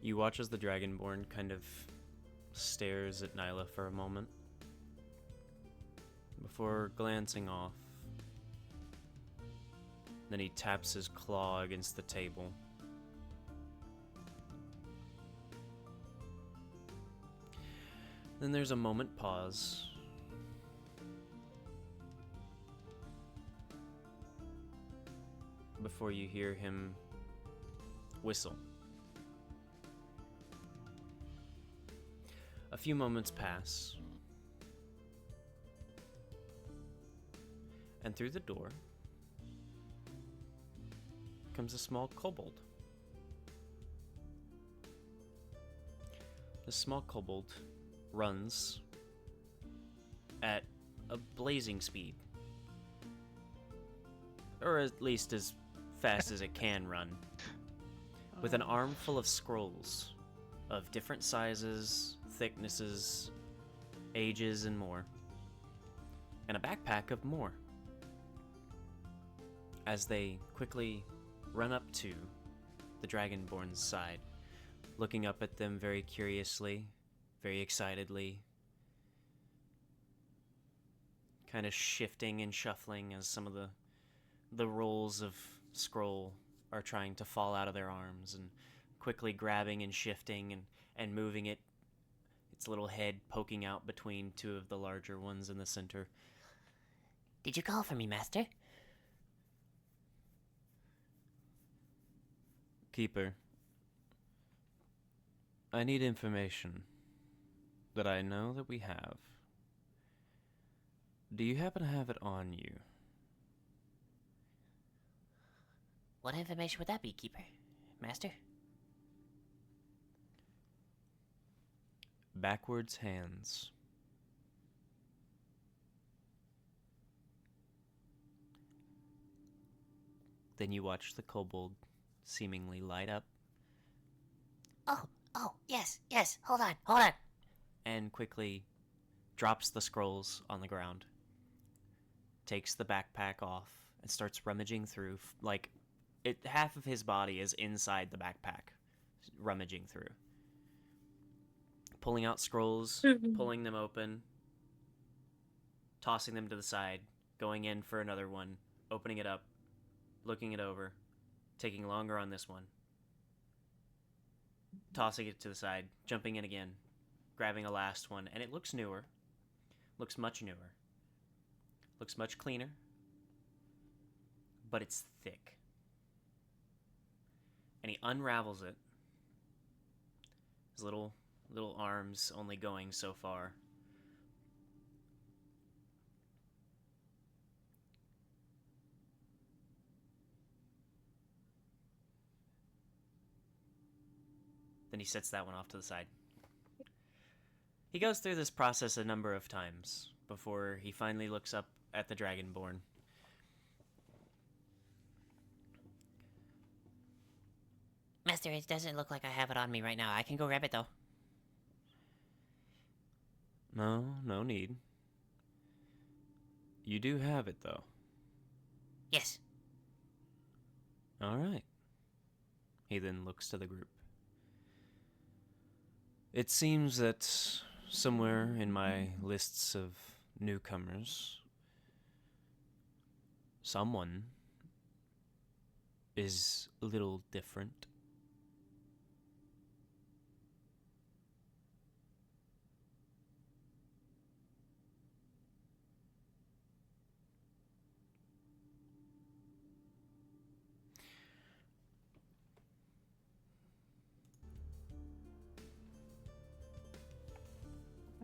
Speaker 2: You watch as the Dragonborn kind of stares at Nyla for a moment before glancing off. Then he taps his claw against the table. Then there's a moment pause. Before you hear him whistle. A few moments pass. And through the door comes a small kobold. The small kobold runs at a blazing speed. Or at least as fast as it can run. With an arm full of scrolls of different sizes, thicknesses, ages, and more. And a backpack of more. As they quickly run up to the Dragonborn's side, looking up at them very curiously, very excitedly, kind of shifting and shuffling as some of the rolls of scroll are trying to fall out of their arms, and quickly grabbing and shifting and moving it, its little head poking out between two of the larger ones in the center.
Speaker 6: Did you call for me, Master?
Speaker 2: Keeper, I need information that I know that we have. Do you happen to have it on you?
Speaker 6: What information would that be, Keeper? Master?
Speaker 2: Backwards hands. Then you watch the kobold seemingly light up
Speaker 6: Oh, yes, hold on.
Speaker 2: and quickly drops the scrolls on the ground, takes the backpack off, and starts rummaging through. Half of his body is inside the backpack, rummaging through. Pulling out scrolls, pulling them open, tossing them to the side, going in for another one, opening it up, looking it over, taking longer on this one, tossing it to the side, jumping in again, grabbing a last one, and it looks newer, looks much newer, looks much cleaner, but it's thick. And he unravels it, his little arms only going so far. Then he sets that one off to the side. He goes through this process a number of times before he finally looks up at the Dragonborn.
Speaker 6: Master, it doesn't look like I have it on me right now. I can go grab it, though.
Speaker 2: No need. You do have it, though.
Speaker 6: Yes.
Speaker 2: All right. He then looks to the group. It seems that somewhere in my lists of newcomers, someone is a little different.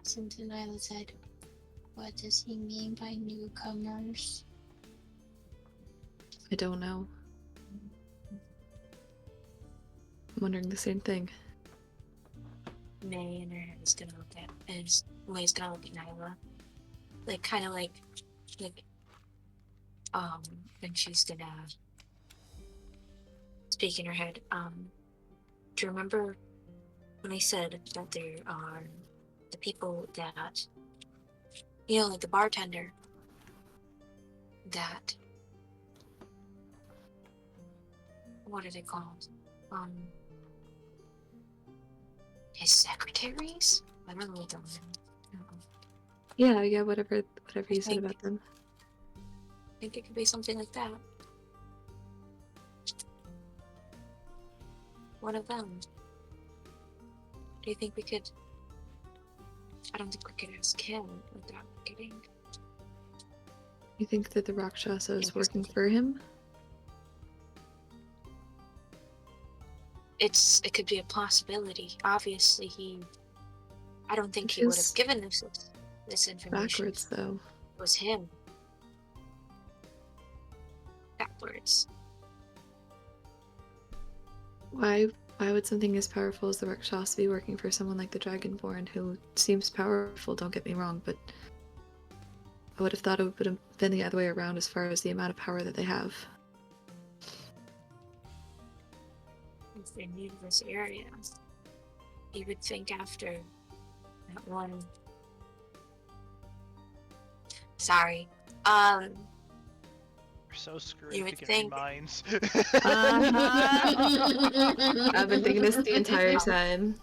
Speaker 4: Listen to Nyla's head. What does he mean by newcomers?
Speaker 5: I don't know. I'm wondering the same thing.
Speaker 1: May in her head is gonna look at May's gonna look at Nyla. Like kinda like and she's gonna speak in her head. Do you remember when I said that there are the people that like the bartender that what are they called? His secretaries? I really don't know.
Speaker 5: Yeah, whatever you said
Speaker 1: think-
Speaker 5: about them.
Speaker 1: I think it could be something like that. One of them. Do you think we could? I don't think we could ask him without getting.
Speaker 5: You think that the Rakshasa is working
Speaker 1: Interesting.
Speaker 5: for him?
Speaker 1: It could be a possibility. Obviously, I don't think
Speaker 5: Which
Speaker 1: he would
Speaker 5: is
Speaker 1: have given this information.
Speaker 5: Backwards, though.
Speaker 1: It was him. Backwards.
Speaker 5: Why would something as powerful as the Rakshasa be working for someone like the Dragonborn, who seems powerful, don't get me wrong, but I would have thought it would have been the other way around as far as the amount of power that they have.
Speaker 1: If they knew this area, you would think after that one. Sorry.
Speaker 3: We're so screwed
Speaker 1: You
Speaker 3: if we
Speaker 1: would
Speaker 3: can
Speaker 1: think-
Speaker 3: read minds.
Speaker 5: I've been thinking this the entire time.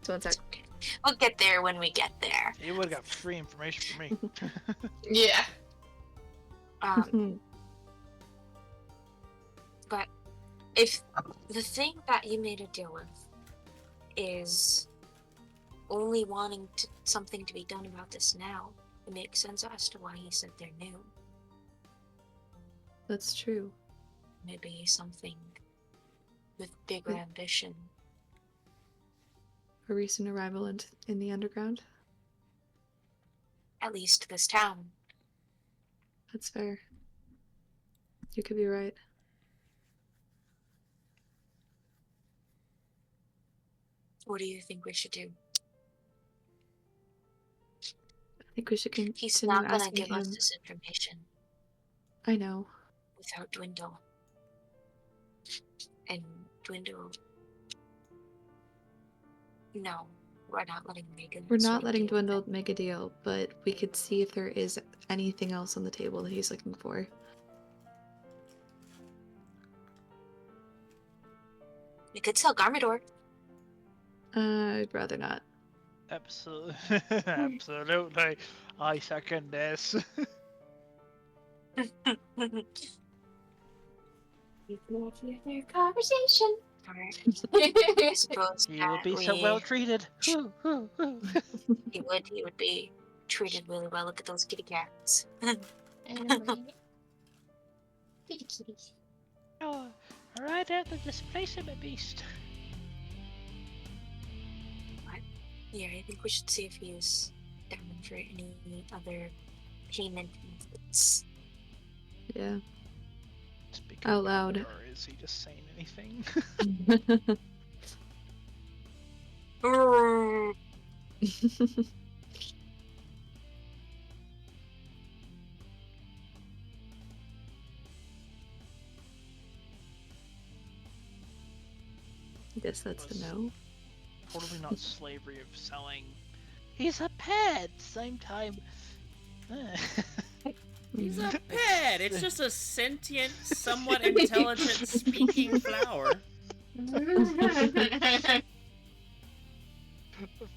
Speaker 5: So one sec.
Speaker 1: Okay. We'll get there when we get there.
Speaker 3: You would have got free information from me.
Speaker 4: Yeah.
Speaker 1: But if the thing that you made a deal with is only wanting something to be done about this now, it makes sense as to why he said they're new.
Speaker 5: That's true.
Speaker 1: Maybe something with bigger ambition.
Speaker 5: A recent arrival in the underground?
Speaker 1: At least this town.
Speaker 5: That's fair. You could be right.
Speaker 1: What do you think we should do?
Speaker 5: I think we should continue
Speaker 1: He's not gonna
Speaker 5: asking
Speaker 1: give us
Speaker 5: him.
Speaker 1: this information
Speaker 5: I know.
Speaker 1: without Dwindle. And Dwindle. No, we're not letting Megan.
Speaker 5: We're not letting Dwindle make a deal, but we could see if there is anything else on the table that he's looking for.
Speaker 1: We could sell Garmador.
Speaker 5: I'd rather not.
Speaker 3: Absolutely. Absolutely. I second this.
Speaker 4: You can hear their conversation.
Speaker 1: Alright. I suppose
Speaker 3: He would
Speaker 1: that
Speaker 3: be so well treated.
Speaker 1: he would be treated really well. Look at those kitty cats.
Speaker 4: I know, right? Kitty kitties.
Speaker 3: Oh, right out the displacement beast.
Speaker 1: Yeah, I think we should see if he's down for any other payment methods.
Speaker 5: Yeah.
Speaker 3: Speaking
Speaker 5: Out
Speaker 3: of
Speaker 5: loud.
Speaker 3: Or is he just saying anything?
Speaker 5: I guess that's the no.
Speaker 3: Totally not slavery of selling. He's a pet. Same time.
Speaker 2: He's a pet. It's just a sentient, somewhat intelligent speaking flower.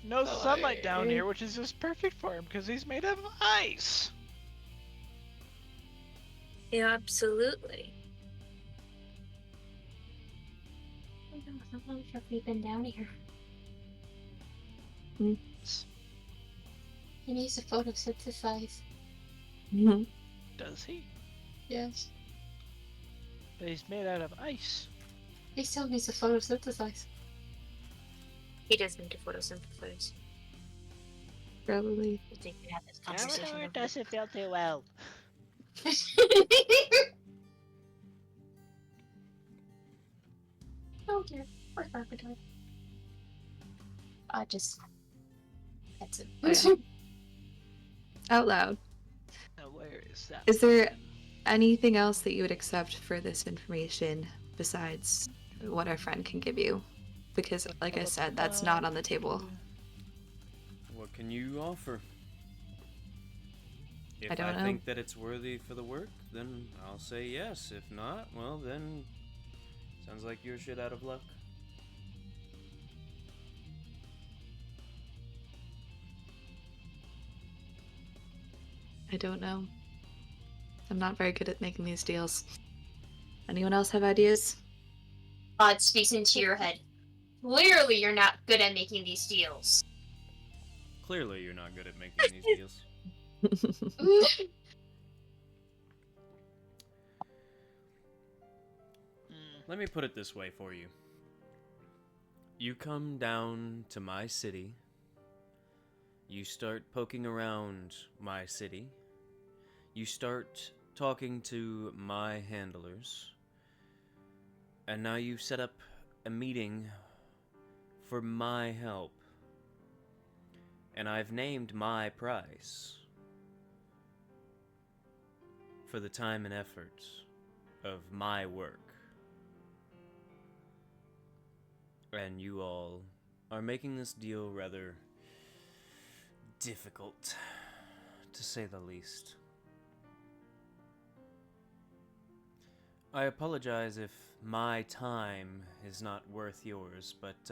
Speaker 3: No sunlight down here, which is just perfect for him because he's made of ice.
Speaker 1: Yeah, absolutely.
Speaker 4: I don't know how long have we been down here? He needs to photosynthesize.
Speaker 3: Does he?
Speaker 4: Yes.
Speaker 3: But he's made out of ice.
Speaker 4: He still needs to photosynthesize.
Speaker 1: He does need to photosynthesize.
Speaker 4: probably.
Speaker 1: I think we had this
Speaker 3: Salvador
Speaker 1: conversation over
Speaker 3: doesn't feel too well.
Speaker 4: Oh dear, poor Carpenter. Just that's it. Okay. Out loud.
Speaker 3: Now, where is that?
Speaker 4: Is there anything else that you would accept for this information besides what our friend can give you? Because, like I said, that's not on the table.
Speaker 2: What can you offer? If
Speaker 4: I don't know.
Speaker 2: think that it's worthy for the work, then I'll say yes. If not, well then, sounds like you're shit out of luck.
Speaker 4: I don't know. I'm not very good at making these deals. Anyone else have ideas?
Speaker 7: Odd speaks into your head. Clearly, you're not good at making these deals.
Speaker 2: Clearly, you're not good at making these deals. Let me put it this way for you. You come down to my city. You start poking around my city. You start talking to my handlers. And now you've set up a meeting for my help. And I've named my price for the time and effort of my work. And you all are making this deal rather difficult, to say the least. I apologize if my time is not worth yours, but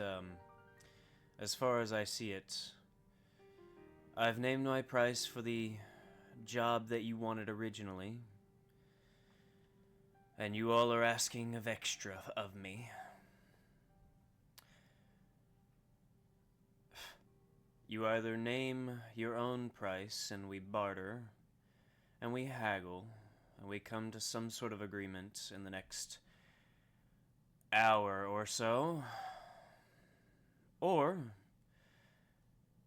Speaker 2: as far as I see it, I've named my price for the job that you wanted originally, and you all are asking of extra of me. You either name your own price and we barter, and we haggle, and we come to some sort of agreement in the next hour or so, or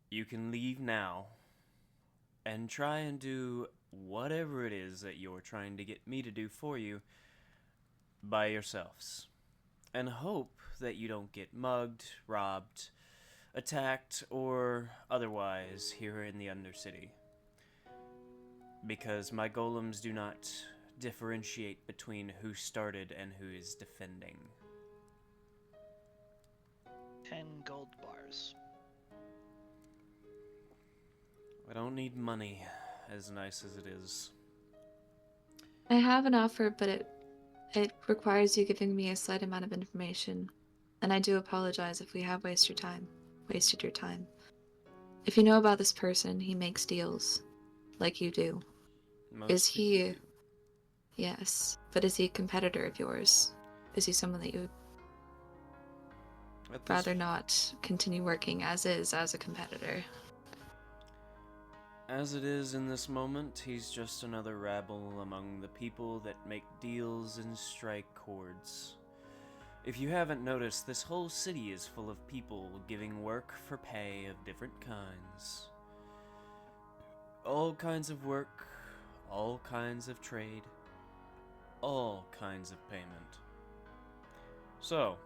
Speaker 2: you can leave now and try and do whatever it is that you're trying to get me to do for you by yourselves, and hope that you don't get mugged, robbed, attacked, or otherwise here in the Undercity. Because my golems do not differentiate between who started and who is defending.
Speaker 3: 10 gold bars.
Speaker 2: I don't need money, as nice as it is.
Speaker 4: I have an offer, but it requires you giving me a slight amount of information. And I do apologize if we have wasted your time. If you know about this person, he makes deals. Like you do.
Speaker 2: Most
Speaker 4: Is he...
Speaker 2: people do.
Speaker 4: Yes. But is he a competitor of yours? Is he someone that you would
Speaker 2: At this
Speaker 4: rather not continue working as is as a competitor?
Speaker 2: As it is in this moment, he's just another rabble among the people that make deals and strike chords. If you haven't noticed, this whole city is full of people giving work for pay of different kinds. All kinds of work, all kinds of trade, all kinds of payment. So,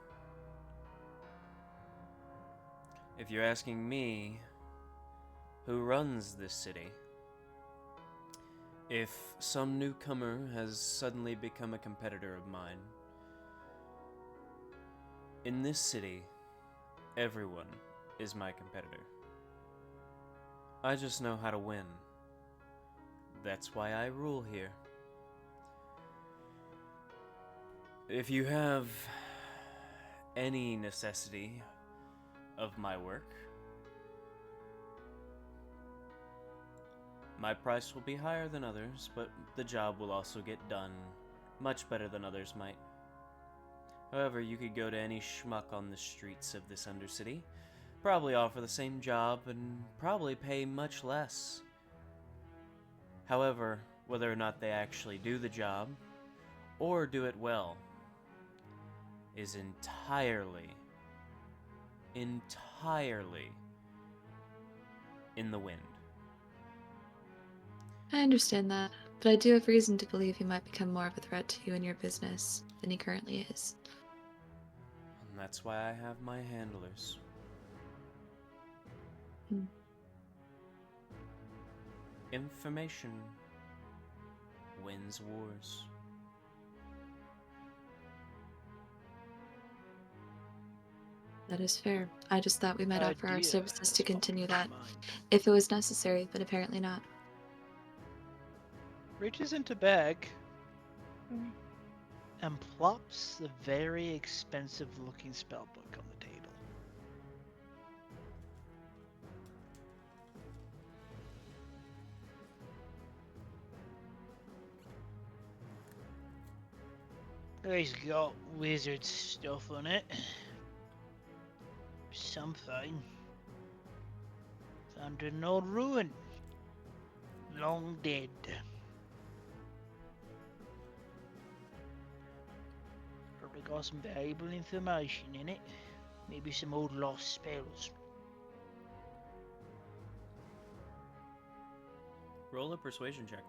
Speaker 2: if you're asking me who runs this city, if some newcomer has suddenly become a competitor of mine, in this city, everyone is my competitor. I just know how to win. That's why I rule here. If you have any necessity of my work, my price will be higher than others, but the job will also get done much better than others might. However, you could go to any schmuck on the streets of this Undercity, probably offer the same job, and probably pay much less. However, whether or not they actually do the job, or do it well, is entirely in the wind.
Speaker 5: I understand that, but I do have reason to believe he might become more of a threat to you and your business than he currently is.
Speaker 2: And that's why I have my handlers.
Speaker 5: Hmm.
Speaker 2: Information wins wars.
Speaker 5: That is fair. I just thought we might offer our
Speaker 3: Idea
Speaker 5: services to
Speaker 3: has
Speaker 5: continue
Speaker 3: followed
Speaker 5: that,
Speaker 3: my mind.
Speaker 5: if it was necessary, but apparently not.
Speaker 3: Reaches into bag and plops the very expensive looking spellbook on the table. It's got wizard stuff on it. Something. Found in an old ruin. Long dead. Probably got some valuable information in it. Maybe some old lost spells.
Speaker 2: Roll a persuasion check.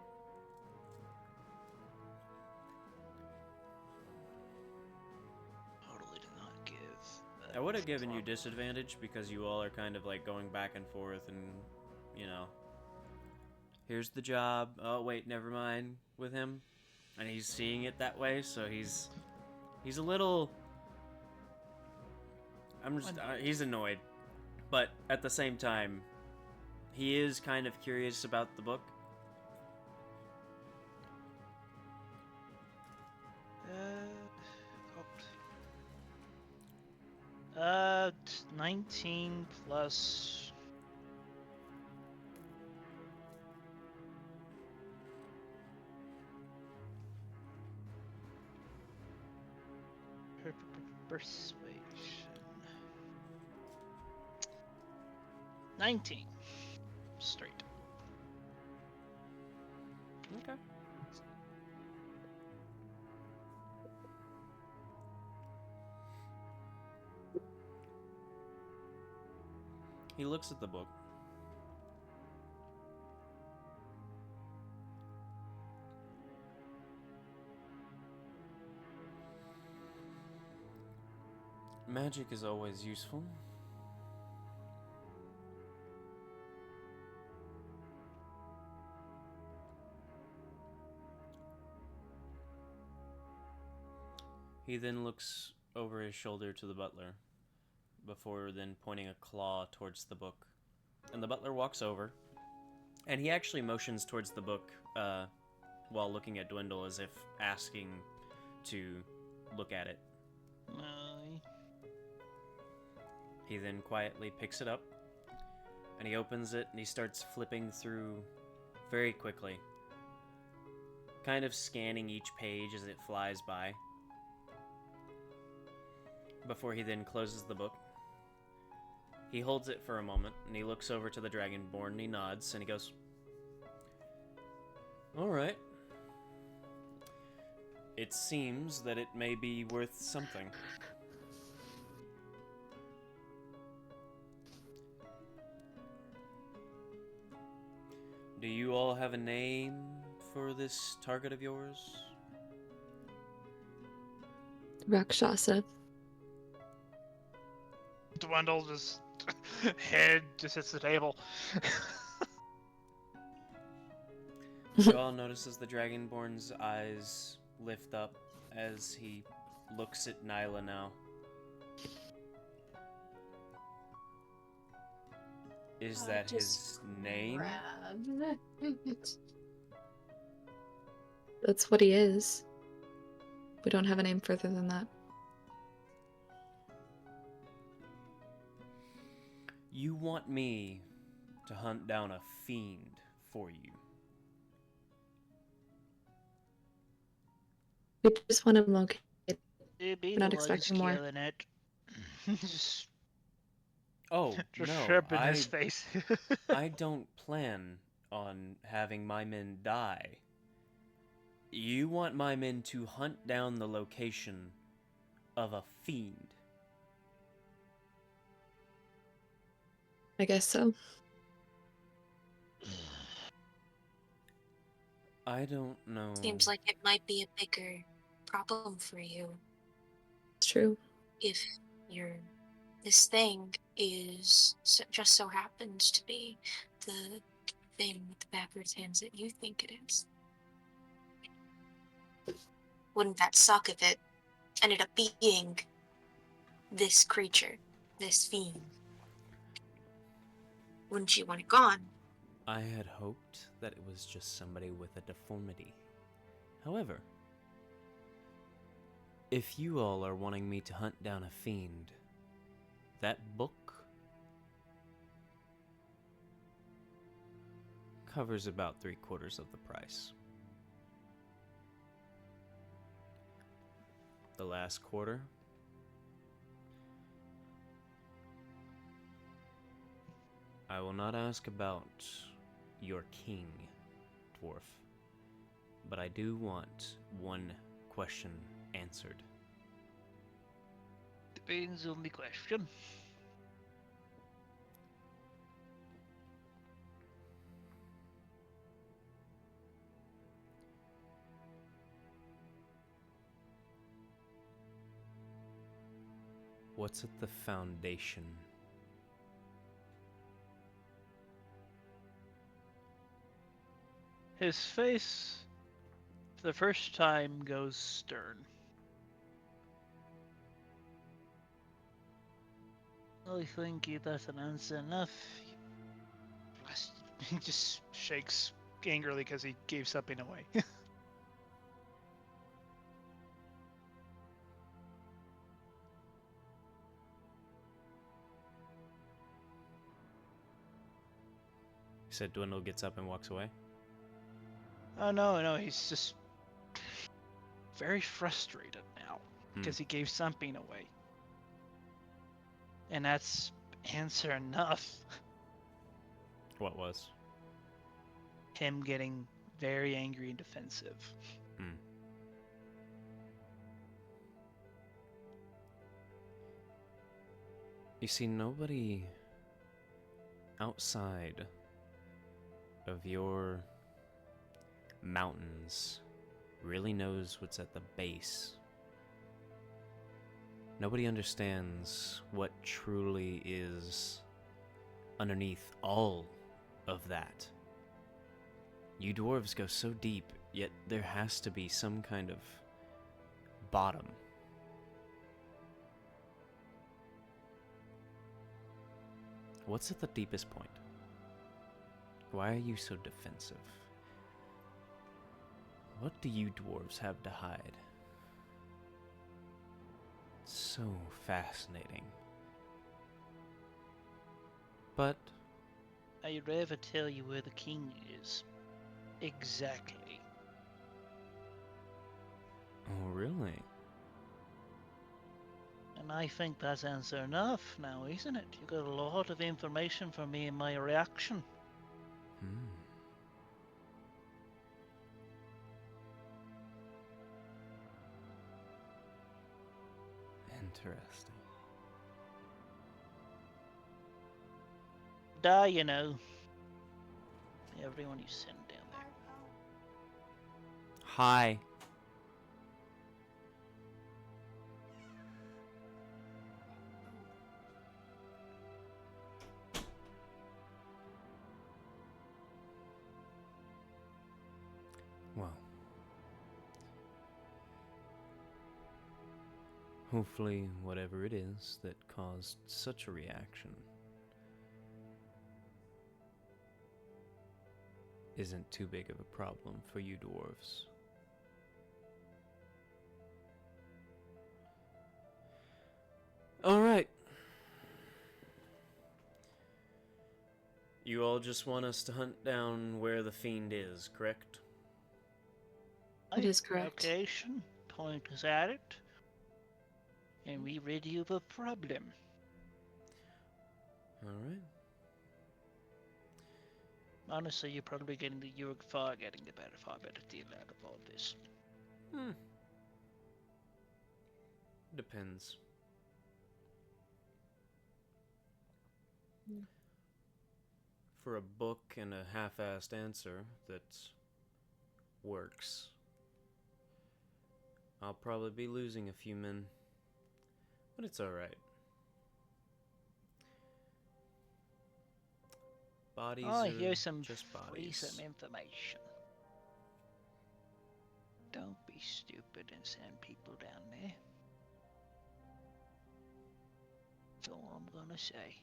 Speaker 3: Totally did not give.
Speaker 2: I would have given you disadvantage because you all are kind of like going back and forth and, you know, here's the job. Oh, wait, never mind with him. And he's seeing it that way, so he's a little... he's annoyed. But at the same time, he is kind of curious about the book.
Speaker 3: Uh, 19 plus... Persuasion. 19. Straight.
Speaker 2: Okay. He looks at the book. Magic is always useful. He then looks over his shoulder to the butler, before then pointing a claw towards the book. And the butler walks over, and he actually motions towards the book while looking at Dwindle as if asking to look at it. He then quietly picks it up, and he opens it, and he starts flipping through very quickly, kind of scanning each page as it flies by, before he then closes the book. He holds it for a moment, and he looks over to the Dragonborn, and he nods, and he goes, "Alright. It seems that it may be worth something." Do you all have a name for this target of yours?
Speaker 5: Rakshasa.
Speaker 3: Dwindle just head just hits the table.
Speaker 2: You all notice as the Dragonborn's eyes lift up as he looks at Nyla now. Is that his name?
Speaker 5: That's what he is. We don't have a name further than that.
Speaker 2: You want me to hunt down a fiend for you?
Speaker 5: We just want him located.
Speaker 3: It'd be
Speaker 5: We're not
Speaker 3: the ones
Speaker 5: expecting more.
Speaker 3: killing it. just
Speaker 2: Oh,
Speaker 3: just
Speaker 2: no,
Speaker 3: sharp in his face.
Speaker 2: I don't plan on having my men die. You want my men to hunt down the location of a fiend.
Speaker 5: I guess so.
Speaker 2: I don't know.
Speaker 1: Seems like it might be a bigger problem for you
Speaker 5: It's true.
Speaker 1: if your this thing just so happens to be the thing with the backwards hands that you think it is. Wouldn't that suck if it ended up being this creature, this fiend? Wouldn't you want it gone?
Speaker 2: I had hoped that it was just somebody with a deformity. However, if you all are wanting me to hunt down a fiend, that book covers about 3/4 of the price. The last quarter, I will not ask about your king, dwarf, but I do want one question answered.
Speaker 3: Depends on the question.
Speaker 2: What's at the foundation?
Speaker 3: His face, for the first time, goes stern. I think that's an answer enough. He just shakes angrily because he gave something away.
Speaker 2: You said Dwindle gets up and walks away?
Speaker 3: Oh no, he's just very frustrated now because he gave something away. And that's answer enough.
Speaker 2: What was?
Speaker 3: Him getting very angry and defensive.
Speaker 2: You see, nobody outside of your mountains really knows what's at the base. Nobody understands what truly is underneath all of that. You dwarves go so deep, yet there has to be some kind of bottom. What's at the deepest point? Why are you so defensive? What do you dwarves have to hide? So fascinating. But
Speaker 3: I'd rather tell you where the king is. Exactly.
Speaker 2: oh, really?
Speaker 3: And I think that's answer enough now, isn't it? You got a lot of information from me in my reaction.
Speaker 2: Interesting.
Speaker 3: Die, you know. Everyone you send down there.
Speaker 2: Hi. Well, hopefully whatever it is that caused such a reaction isn't too big of a problem for you dwarves. Alright. You all just want us to hunt down where the fiend is, correct?
Speaker 5: It is correct.
Speaker 3: Location, point us at it, and we rid you of a problem.
Speaker 2: Alright.
Speaker 3: Honestly, you're probably getting far better deal out of all this.
Speaker 2: Depends. For a book and a half-assed answer that works. I'll probably be losing a few men, but it's alright. Bodies
Speaker 3: Oh,
Speaker 2: are
Speaker 3: here's some
Speaker 2: just
Speaker 3: free some
Speaker 2: bodies.
Speaker 3: information. Don't be stupid and send people down there. That's all I'm gonna say.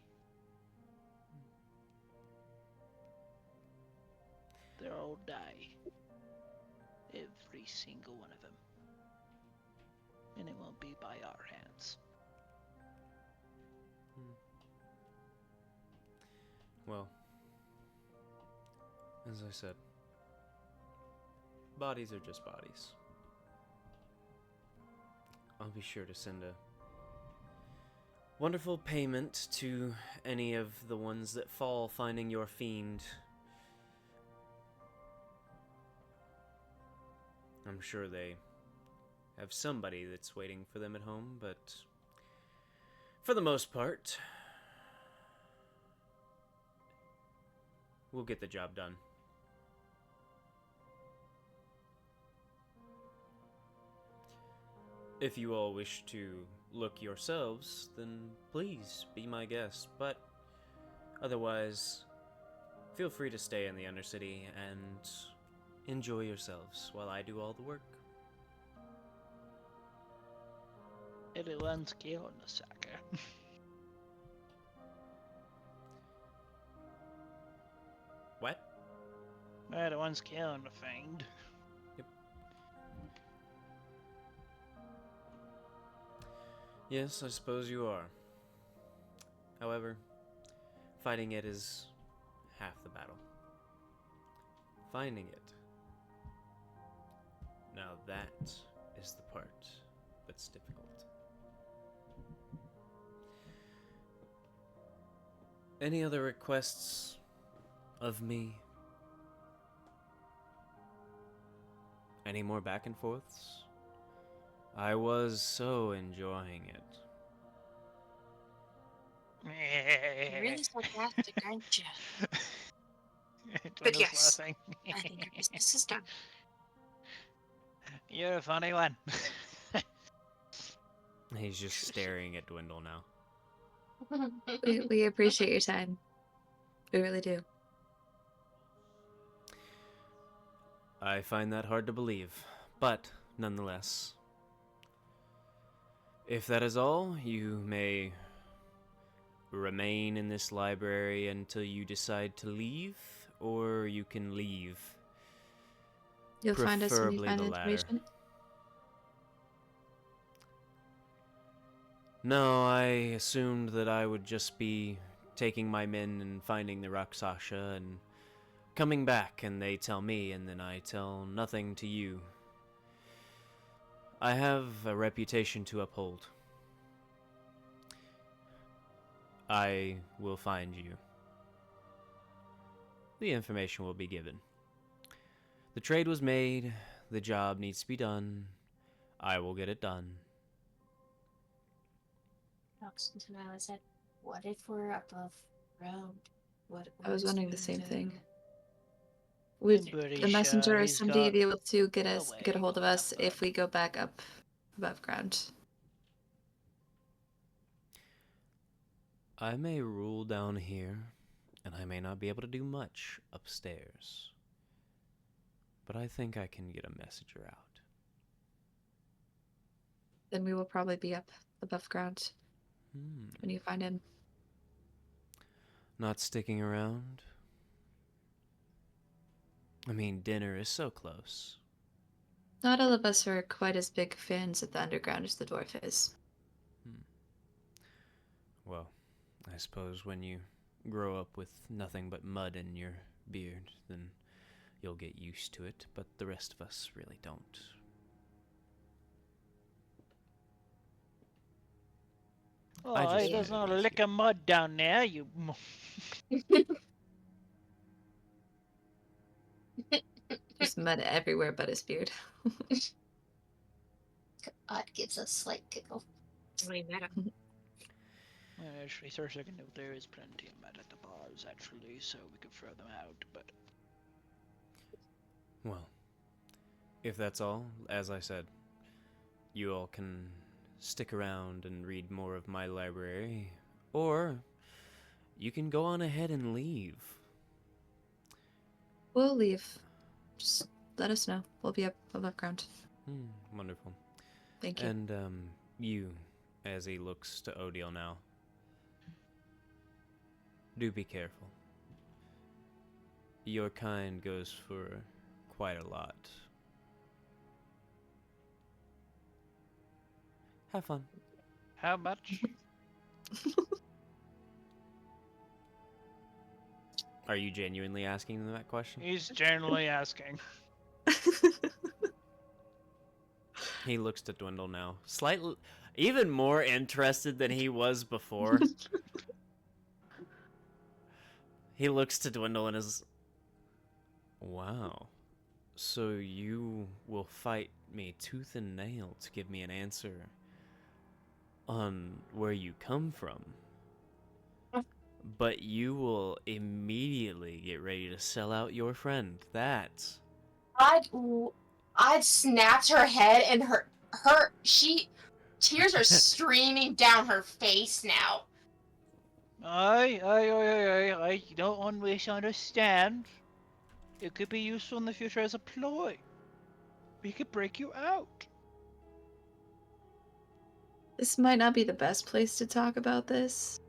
Speaker 3: They'll all die. Every single one of them. And it won't be by our hands.
Speaker 2: Well, as I said, bodies are just bodies. I'll be sure to send a wonderful payment to any of the ones that fall finding your fiend. I'm sure they have somebody that's waiting for them at home, but for the most part, we'll get the job done. If you all wish to look yourselves, then please be my guest, but otherwise, feel free to stay in the Undercity and enjoy yourselves while I do all the work.
Speaker 3: Everyone's killing the sucker.
Speaker 2: What?
Speaker 3: Everyone's killing the fiend.
Speaker 2: Yes, I suppose you are. However, fighting it is half the battle. Finding it. Now that is the part that's difficult. Any other requests of me? Any more back and forths? I was so enjoying it.
Speaker 1: You're really sarcastic, aren't you? But
Speaker 3: Dwindle's
Speaker 1: yes,
Speaker 3: laughing.
Speaker 1: I think your business is done.
Speaker 3: You're a funny one.
Speaker 2: He's just staring at Dwindle now.
Speaker 5: We appreciate your time. We really do.
Speaker 2: I find that hard to believe, but nonetheless. If that is all, you may remain in this library until you decide to leave, or you can leave.
Speaker 5: You'll find us when you
Speaker 2: Preferably
Speaker 5: find
Speaker 2: the
Speaker 5: the
Speaker 2: latter.
Speaker 5: information.
Speaker 2: No, I assumed that I would just be taking my men and finding the Rakshasa and coming back, and they tell me, and then I tell nothing to you. I have a reputation to uphold. I will find you. The information will be given. The trade was made. The job needs to be done. I will get it done.
Speaker 4: I said, what if we're above ground?
Speaker 5: I was
Speaker 4: is
Speaker 5: wondering
Speaker 4: going
Speaker 5: the same
Speaker 4: to-
Speaker 5: thing.
Speaker 3: I'm
Speaker 5: Would
Speaker 3: pretty
Speaker 5: the messenger
Speaker 3: sure
Speaker 5: or
Speaker 3: he's
Speaker 5: somebody
Speaker 3: got
Speaker 5: be able to get
Speaker 3: a
Speaker 5: a hold of
Speaker 3: way
Speaker 5: us
Speaker 3: up
Speaker 5: if
Speaker 3: there.
Speaker 5: we go back up above ground?
Speaker 2: I may rule down here, and I may not be able to do much upstairs. But I think I can get a messenger out.
Speaker 5: Then we will probably be up above ground when you find him.
Speaker 2: Not sticking around? I mean, dinner is so close.
Speaker 5: Not all of us are quite as big fans of the underground as the dwarf is.
Speaker 2: Well, I suppose when you grow up with nothing but mud in your beard, then you'll get used to it, but the rest of us really don't.
Speaker 3: Oh,
Speaker 2: I just
Speaker 3: there's
Speaker 2: wanted
Speaker 3: not
Speaker 2: to
Speaker 3: a
Speaker 2: be
Speaker 3: lick
Speaker 2: here.
Speaker 3: of mud down there, you.
Speaker 5: There's mud everywhere but his beard.
Speaker 4: God gives a slight giggle.
Speaker 1: Really meta.
Speaker 3: Actually, search I can note there is plenty of mud at the bars, actually, so we could throw them out, but.
Speaker 2: Well, If that's all, as I said, you all can stick around and read more of my library, or you can go on ahead and leave.
Speaker 5: We'll leave. Just let us know. We'll be up above ground.
Speaker 2: Wonderful.
Speaker 5: Thank you.
Speaker 2: And, you, as he looks to Odile now, do be careful. Your kind goes for quite a lot. Have fun.
Speaker 3: How much?
Speaker 2: Are you genuinely asking them that question?
Speaker 3: He's generally asking.
Speaker 2: He looks to Dwindle now, slightly, even more interested than he was before. He looks to Dwindle and is, wow. So you will fight me tooth and nail to give me an answer on where you come from. But you will immediately get ready to sell out your friend. That's...
Speaker 7: I'd snapped her head and tears are streaming down her face now.
Speaker 3: I don't misunderstand. It could be useful in the future as a ploy. We could break you out.
Speaker 5: This might not be the best place to talk about this.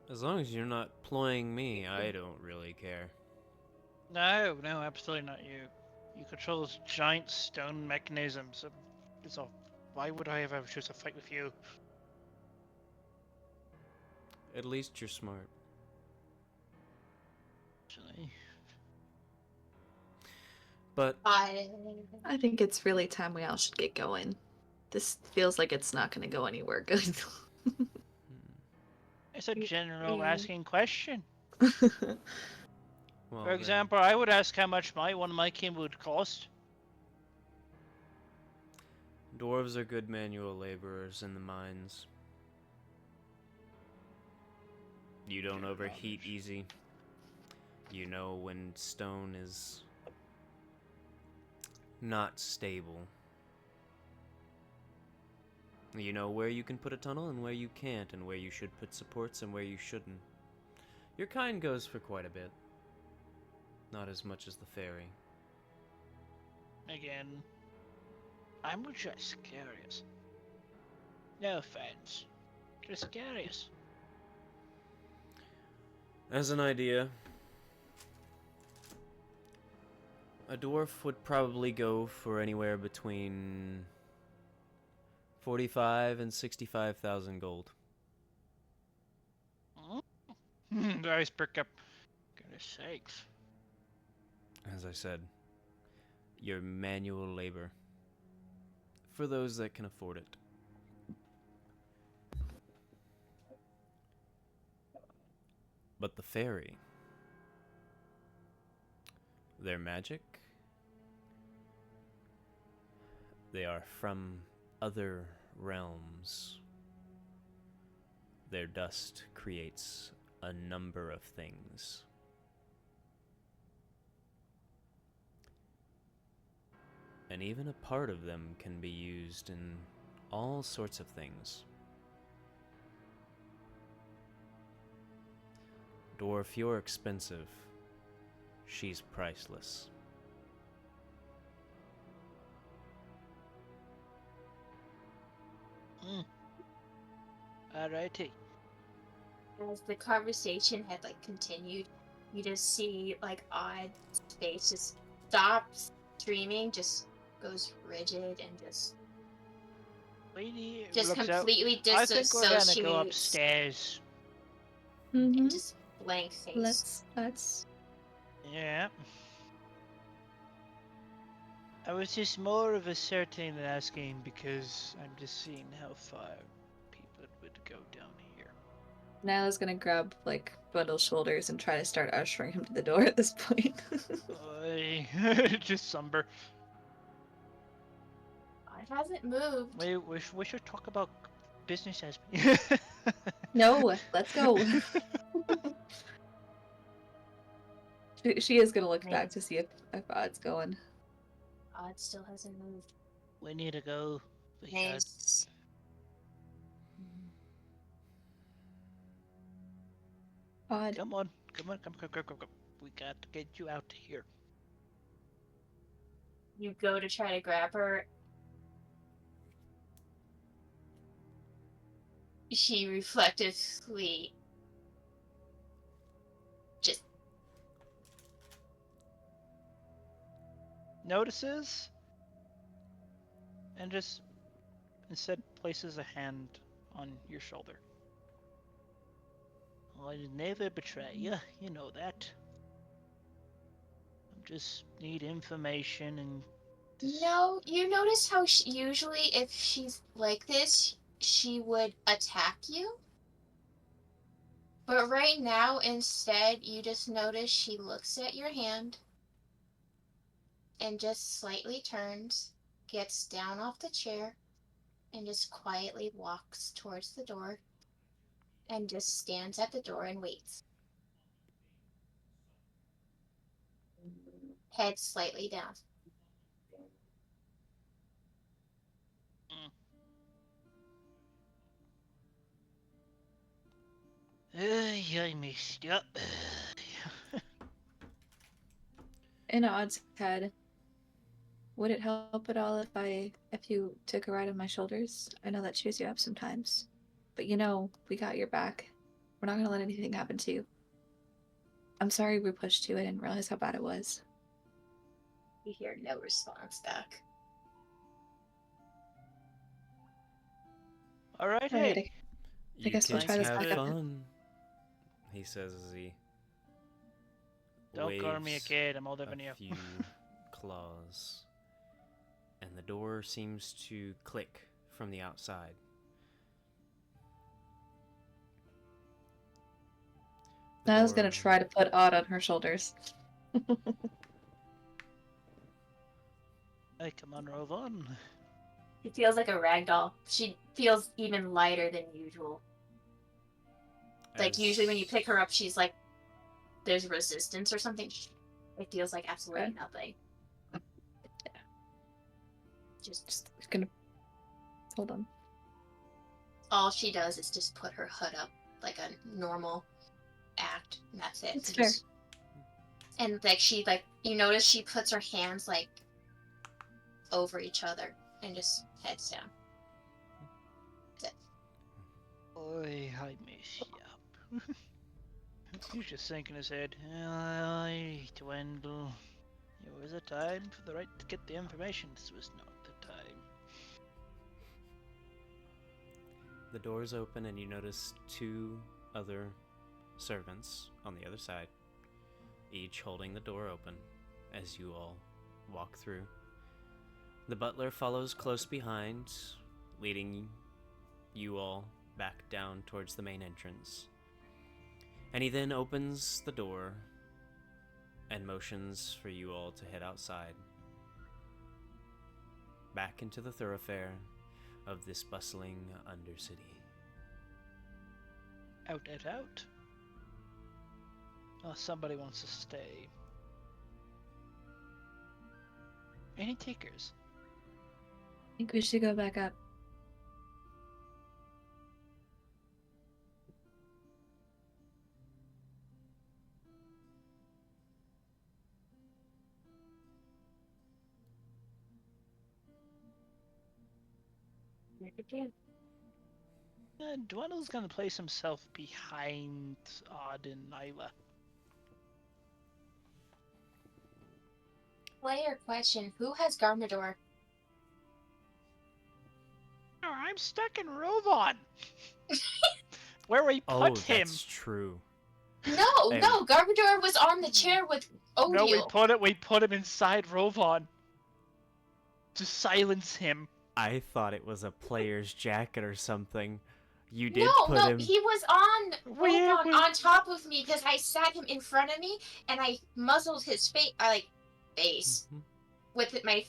Speaker 2: As long as you're not ploying me, I don't really care.
Speaker 3: No, absolutely not you. You control those giant stone mechanisms. So why would I ever choose a fight with you?
Speaker 2: At least you're smart.
Speaker 3: Actually.
Speaker 2: But
Speaker 4: I
Speaker 5: I think it's really time we all should get going. This feels like it's not going to go anywhere good.
Speaker 3: It's a general asking question.
Speaker 2: well,
Speaker 3: For example, I would ask how much one of my kin would cost.
Speaker 2: dwarves are good manual laborers in the mines. You don't
Speaker 3: Good
Speaker 2: overheat
Speaker 3: knowledge.
Speaker 2: easy. You know when stone is not stable. You know where you can put a tunnel and where you can't, and where you should put supports and where you shouldn't. Your kind goes for quite a bit. Not as much as the fairy.
Speaker 3: Again, I'm just curious. No offense. Just curious.
Speaker 2: As an idea, a dwarf would probably go for anywhere between 45 and 65,000 gold.
Speaker 3: The eyes perk up. Goodness sakes.
Speaker 2: As I said, your manual labor. For those that can afford it. But the fairy, their magic, they are from other realms. Their dust creates a number of things. And even a part of them can be used in all sorts of things. Dwarf, you're expensive. She's priceless.
Speaker 3: Alrighty.
Speaker 4: As the conversation had continued, you just see Odd's face just stops streaming, just goes rigid and just
Speaker 3: Lady
Speaker 4: just
Speaker 3: looks out.
Speaker 4: completely
Speaker 3: I think we're gonna go
Speaker 4: disassociates
Speaker 3: upstairs.
Speaker 4: and just blank face.
Speaker 5: Let's.
Speaker 3: Yeah. I was just more of a certain than asking because I'm just seeing how far people would go down here.
Speaker 5: Nyla's gonna grab Bundle's shoulders and try to start ushering him to the door at this point.
Speaker 3: Just somber.
Speaker 4: It hasn't moved.
Speaker 3: We should talk about business as.
Speaker 5: No, let's go. She is gonna look
Speaker 7: Nice.
Speaker 5: back to see if Odd's going.
Speaker 7: Odd still hasn't moved.
Speaker 3: We need to go. We got
Speaker 7: Nice.
Speaker 5: Odd.
Speaker 3: Come on. Come. We got to get you out of here.
Speaker 7: You go to try to grab her. She reflectively just
Speaker 3: Notices and just instead places a hand on your shoulder. I never betray you, you know that. I just need information and.
Speaker 7: No, you notice how usually if she's like this, she would attack you? But right now, instead, you just notice she looks at your hand and just slightly turns, gets down off the chair, and just quietly walks towards the door and just stands at the door and waits. Head slightly down.
Speaker 3: I missed you.
Speaker 5: In Odd's head, would it help at all if you took a ride on my shoulders? I know that cheers you up sometimes, but you know we got your back. We're not gonna let anything happen to you. I'm sorry we pushed you. I didn't realize how bad it was.
Speaker 7: You hear no response back.
Speaker 3: Alright,
Speaker 5: Alright,
Speaker 3: hey.
Speaker 2: You
Speaker 5: guess we'll
Speaker 2: kids
Speaker 5: try this
Speaker 2: have
Speaker 5: back up.
Speaker 2: fun, he says as he
Speaker 3: Don't call me a
Speaker 2: waves
Speaker 3: kid, I'm older than you.
Speaker 2: a few claws, and the door seems to click from the outside.
Speaker 5: I was gonna try to put Odd on her shoulders.
Speaker 3: Hey, come on, Rovon.
Speaker 7: She feels like a rag doll. She feels even lighter than usual. Like usually when you pick her up, she's like, there's resistance or something. It feels like absolutely nothing. Just
Speaker 5: gonna hold on.
Speaker 7: all she does is just put her hood up like a normal act, and that's it.
Speaker 5: It's
Speaker 7: And
Speaker 5: fair.
Speaker 7: just- and like she like you notice she puts her hands like over each other and just heads down. That's it.
Speaker 3: Oi, I miss you. He's just thinking his head. I dwindle. There was a time for the right to get the information. This was not the time.
Speaker 2: The doors open and you notice two other servants on the other side, each holding the door open as you all walk through. The butler follows close behind, leading you all back down towards the main entrance. And he then opens the door and motions for you all to head outside, back into the thoroughfare of this bustling undercity.
Speaker 3: Out. Oh, somebody wants to stay. Any takers?
Speaker 5: I think we should go back up.
Speaker 3: Dwendal's gonna place himself behind Odd and Nyla.
Speaker 7: Player question: who has Garmador?
Speaker 3: Oh, I'm stuck in Rovon. Where we put
Speaker 2: Oh,
Speaker 3: him?
Speaker 2: that's true.
Speaker 7: No,
Speaker 2: Hey.
Speaker 7: no, Garmador was on the chair with Odile.
Speaker 3: No, we put him inside Rovon to silence him.
Speaker 2: I thought it was a player's jacket or something. You did
Speaker 7: No,
Speaker 2: put
Speaker 7: no,
Speaker 2: him.
Speaker 7: he was on
Speaker 3: Where
Speaker 7: Rodon on top of me because I sat him in front of me and I muzzled his face
Speaker 2: Mhm,
Speaker 7: with my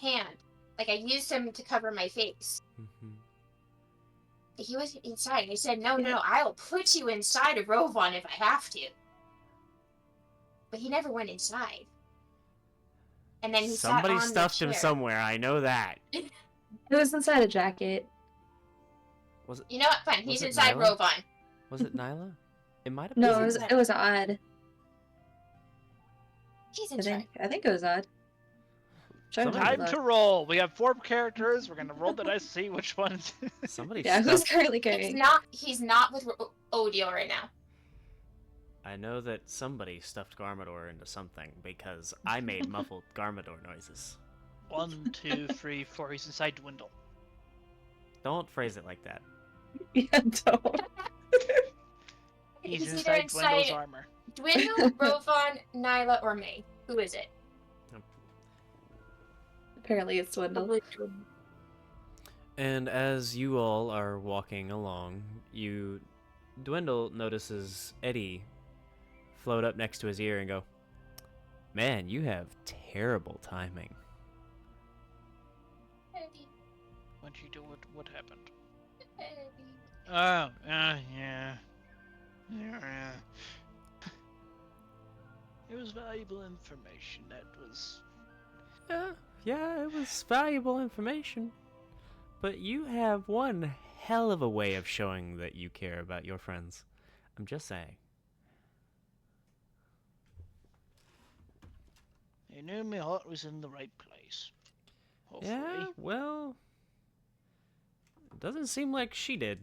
Speaker 7: hand. Like I used him to cover my face.
Speaker 2: mhm.
Speaker 7: He was inside. I said, no, I'll put you inside of Rovon if I have to. but he never went inside. And then he
Speaker 2: Somebody
Speaker 7: sat on
Speaker 2: stuffed
Speaker 7: the
Speaker 2: him
Speaker 7: chair.
Speaker 2: somewhere. I know that.
Speaker 5: It was inside a jacket.
Speaker 2: Was it?
Speaker 7: You know what? Fine.
Speaker 2: Was
Speaker 7: He's
Speaker 2: it
Speaker 7: inside
Speaker 2: Nyla?
Speaker 7: Rovon.
Speaker 2: Was it Nyla? It might have
Speaker 5: No,
Speaker 2: been.
Speaker 7: He's
Speaker 5: it was odd.
Speaker 7: He's
Speaker 5: I
Speaker 7: inside.
Speaker 5: think it was odd.
Speaker 3: Time to roll. We have 4 characters. We're gonna roll the dice to see which ones.
Speaker 2: Somebody
Speaker 5: Yeah, who's
Speaker 2: stuffed.
Speaker 5: currently carrying?
Speaker 7: He's not with Odiel right now.
Speaker 2: I know that somebody stuffed Garmador into something because I made muffled Garmador noises.
Speaker 3: 1, 2, 3, 4. He's inside Dwindle.
Speaker 2: Don't phrase it like that.
Speaker 5: Yeah, don't.
Speaker 3: He's
Speaker 7: either
Speaker 3: inside Dwindle's armor.
Speaker 7: Dwindle, Rovon, Nyla, or May. Who is it?
Speaker 5: Apparently it's Dwindle.
Speaker 2: And as you all are walking along, Dwindle notices Eddie float up next to his ear and go, "Man, you have terrible timing."
Speaker 7: Eddie.
Speaker 3: What'd you do? What happened?
Speaker 7: Eddie.
Speaker 3: Oh, yeah. Yeah. It was valuable information. That was.
Speaker 2: Yeah, it was valuable information. But you have one hell of a way of showing that you care about your friends. I'm just saying.
Speaker 3: I knew my heart was in the right place. Hopefully.
Speaker 2: Yeah, well, it doesn't seem like she did.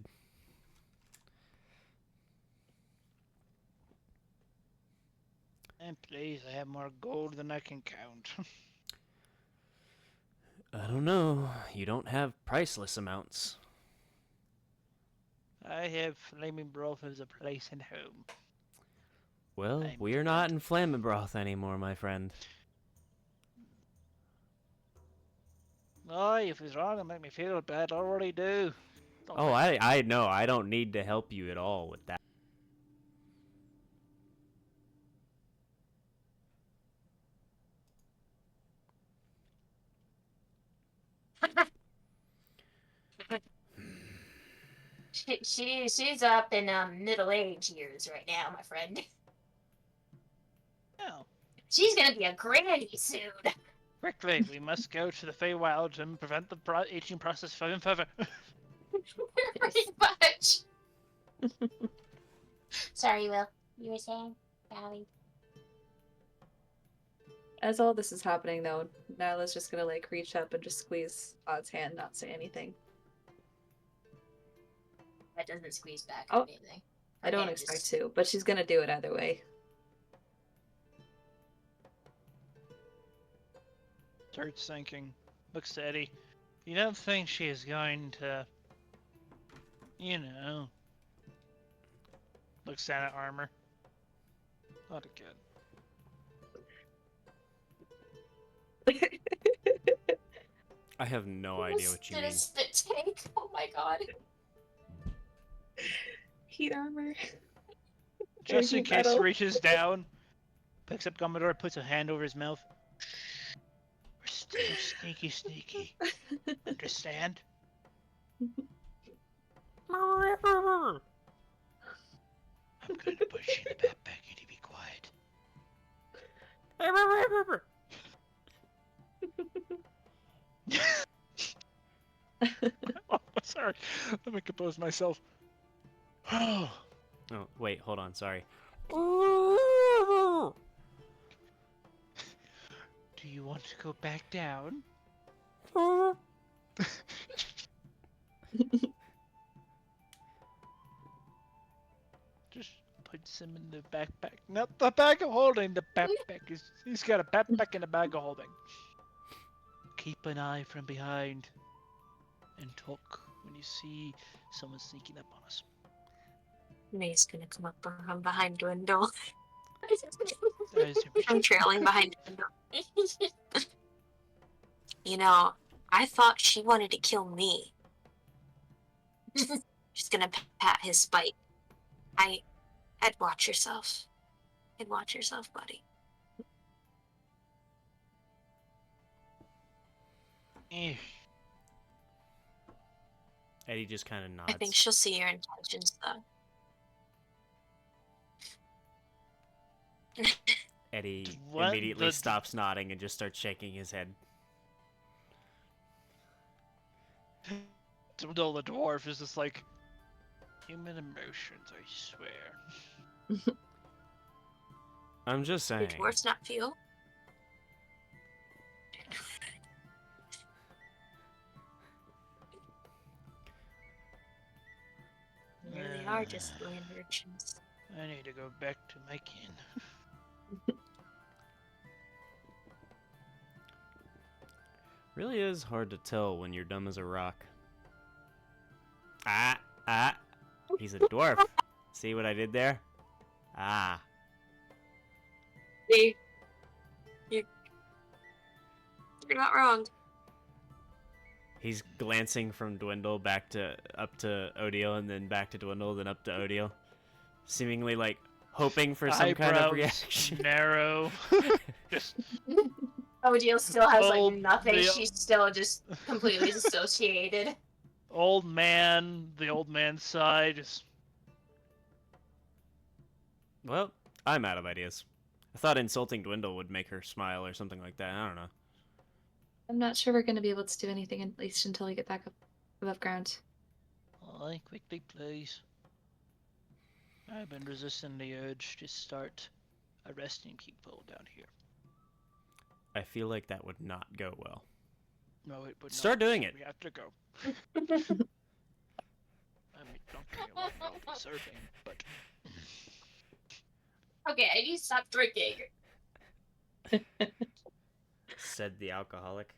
Speaker 3: And please, I have more gold than I can count.
Speaker 2: I don't know. You don't have priceless amounts.
Speaker 3: I have Flaming Broth as a place and home.
Speaker 2: Well,
Speaker 3: I'm
Speaker 2: we're not in Flammenbroth anymore, my friend.
Speaker 3: Oh, if he's wrong, it'll make me feel bad. I already do. Don't
Speaker 2: Oh,
Speaker 3: think-
Speaker 2: I know. I don't need to help you at all with that.
Speaker 7: She's up in middle age years right now, my friend.
Speaker 3: No.
Speaker 7: She's gonna be a granny soon.
Speaker 3: Quickly, we must go to the Feywild and prevent the aging process from further.
Speaker 7: Pretty much. Sorry, Will. You were saying, Allie?
Speaker 5: As all this is happening, though, Nyla's just gonna like reach up and just squeeze Odd's hand, not say anything.
Speaker 7: That doesn't squeeze back
Speaker 5: Oh,
Speaker 7: or anything.
Speaker 5: I don't
Speaker 7: Okay,
Speaker 5: expect
Speaker 7: just-
Speaker 5: to, but she's gonna do it either way.
Speaker 3: Starts thinking. Looks to Eddie. You don't think she is going to... You know... Looks down at armor. Not again.
Speaker 2: I have no idea what you mean.
Speaker 7: Does it take? Oh my god.
Speaker 5: Heat armor.
Speaker 3: Just in
Speaker 5: Heat
Speaker 3: case
Speaker 5: metal.
Speaker 3: reaches down, picks up Commodore, puts a hand over his mouth. We're still sneaky. Understand? I'm going to push you in the backpack. You need to be quiet. Oh, sorry. Let me compose myself. Oh,
Speaker 2: Oh, wait, hold on, sorry.
Speaker 3: do you want to go back down? Just puts him in the backpack. Not the bag of holding. The backpack is. He's got a backpack and a bag of holding. Keep an eye from behind, and talk when you see someone sneaking up on us.
Speaker 1: May's gonna come up from behind Dwindle.
Speaker 3: That is
Speaker 1: I'm trailing behind Dwindle. You know, I thought she wanted to kill me. She's gonna pat his spite. I'd watch yourself. I'd watch yourself, buddy.
Speaker 3: Eh.
Speaker 2: Eddie just kind of nods.
Speaker 1: I think she'll see your intentions, though.
Speaker 2: Eddie
Speaker 3: What?
Speaker 2: immediately stops nodding and just starts shaking his head.
Speaker 3: Dwindle the dwarf is just like, human emotions, I swear.
Speaker 2: I'm just
Speaker 1: Do
Speaker 2: saying.
Speaker 1: dwarves not feel? There they are, just land urchins.
Speaker 3: I need to go back to my kin.
Speaker 2: Really is hard to tell when you're dumb as a rock. He's a dwarf. See what I did there? Ah.
Speaker 1: See? You're not wrong.
Speaker 2: He's glancing from Dwindle back to up to Odile and then back to Dwindle, then up to Odile. Seemingly like hoping for some kind of
Speaker 3: Eyebrows
Speaker 2: reaction.
Speaker 3: narrow. Just
Speaker 4: Odile still has
Speaker 3: Old
Speaker 4: like nothing.
Speaker 3: Dale.
Speaker 4: She's still just completely dissociated.
Speaker 3: old man, the old man's side. Just
Speaker 2: Well, I'm out of ideas. I thought insulting Dwindle would make her smile or something like that. I don't know.
Speaker 5: I'm not sure we're going to be able to do anything at least until we get back up above ground.
Speaker 3: aye, quickly, please. I've been resisting the urge to start arresting people down here.
Speaker 2: I feel like that would not go well.
Speaker 3: No, it would
Speaker 2: Start
Speaker 3: not,
Speaker 2: doing
Speaker 3: so
Speaker 2: it.
Speaker 3: We have to go. I mean, don't get me wrong, I'll be serving, but
Speaker 4: Okay, I need to stop drinking.
Speaker 2: Said the alcoholic.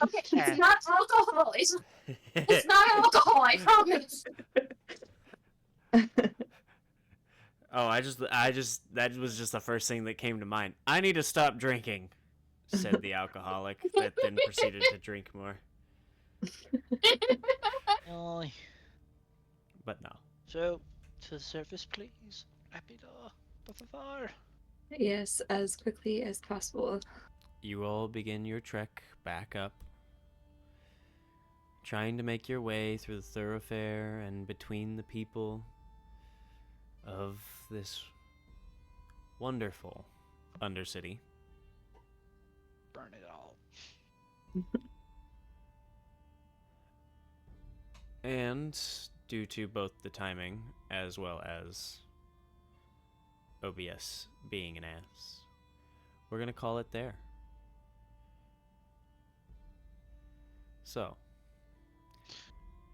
Speaker 4: Okay, it's not alcohol. It's not alcohol. I promise.
Speaker 2: Oh, that was just the first thing that came to mind. I need to stop drinking, said the alcoholic, that then proceeded to drink more.
Speaker 3: aye.
Speaker 2: But no.
Speaker 3: So, to the surface, please. Rapido, por favor.
Speaker 5: Yes, as quickly as possible.
Speaker 2: You all begin your trek back up, trying to make your way through the thoroughfare and between the people of this wonderful Undercity.
Speaker 3: Burn it all.
Speaker 2: And due to both the timing as well as OBS being an ass, we're going to call it there. So,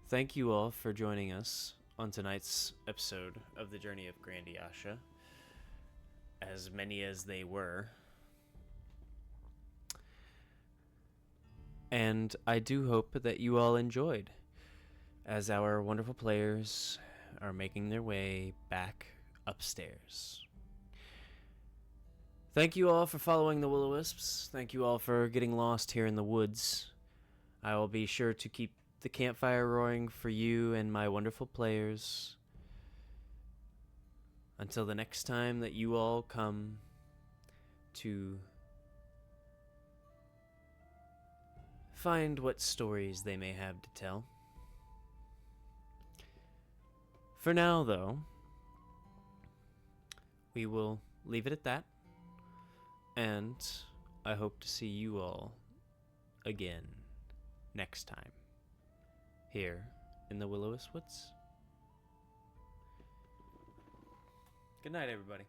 Speaker 2: thank you all for joining us on tonight's episode of the Journey of Grandiasha, as many as they were. And I do hope that you all enjoyed, as our wonderful players are making their way back upstairs. Thank you all for following the Will-O-Wisps. Thank you all for getting lost here in the woods. I will be sure to keep the campfire roaring for you and my wonderful players until the next time that you all come to find what stories they may have to tell. For now, though, we will leave it at that, and I hope to see you all again next time here in the Will-O-Wisp Woods. Good night, everybody.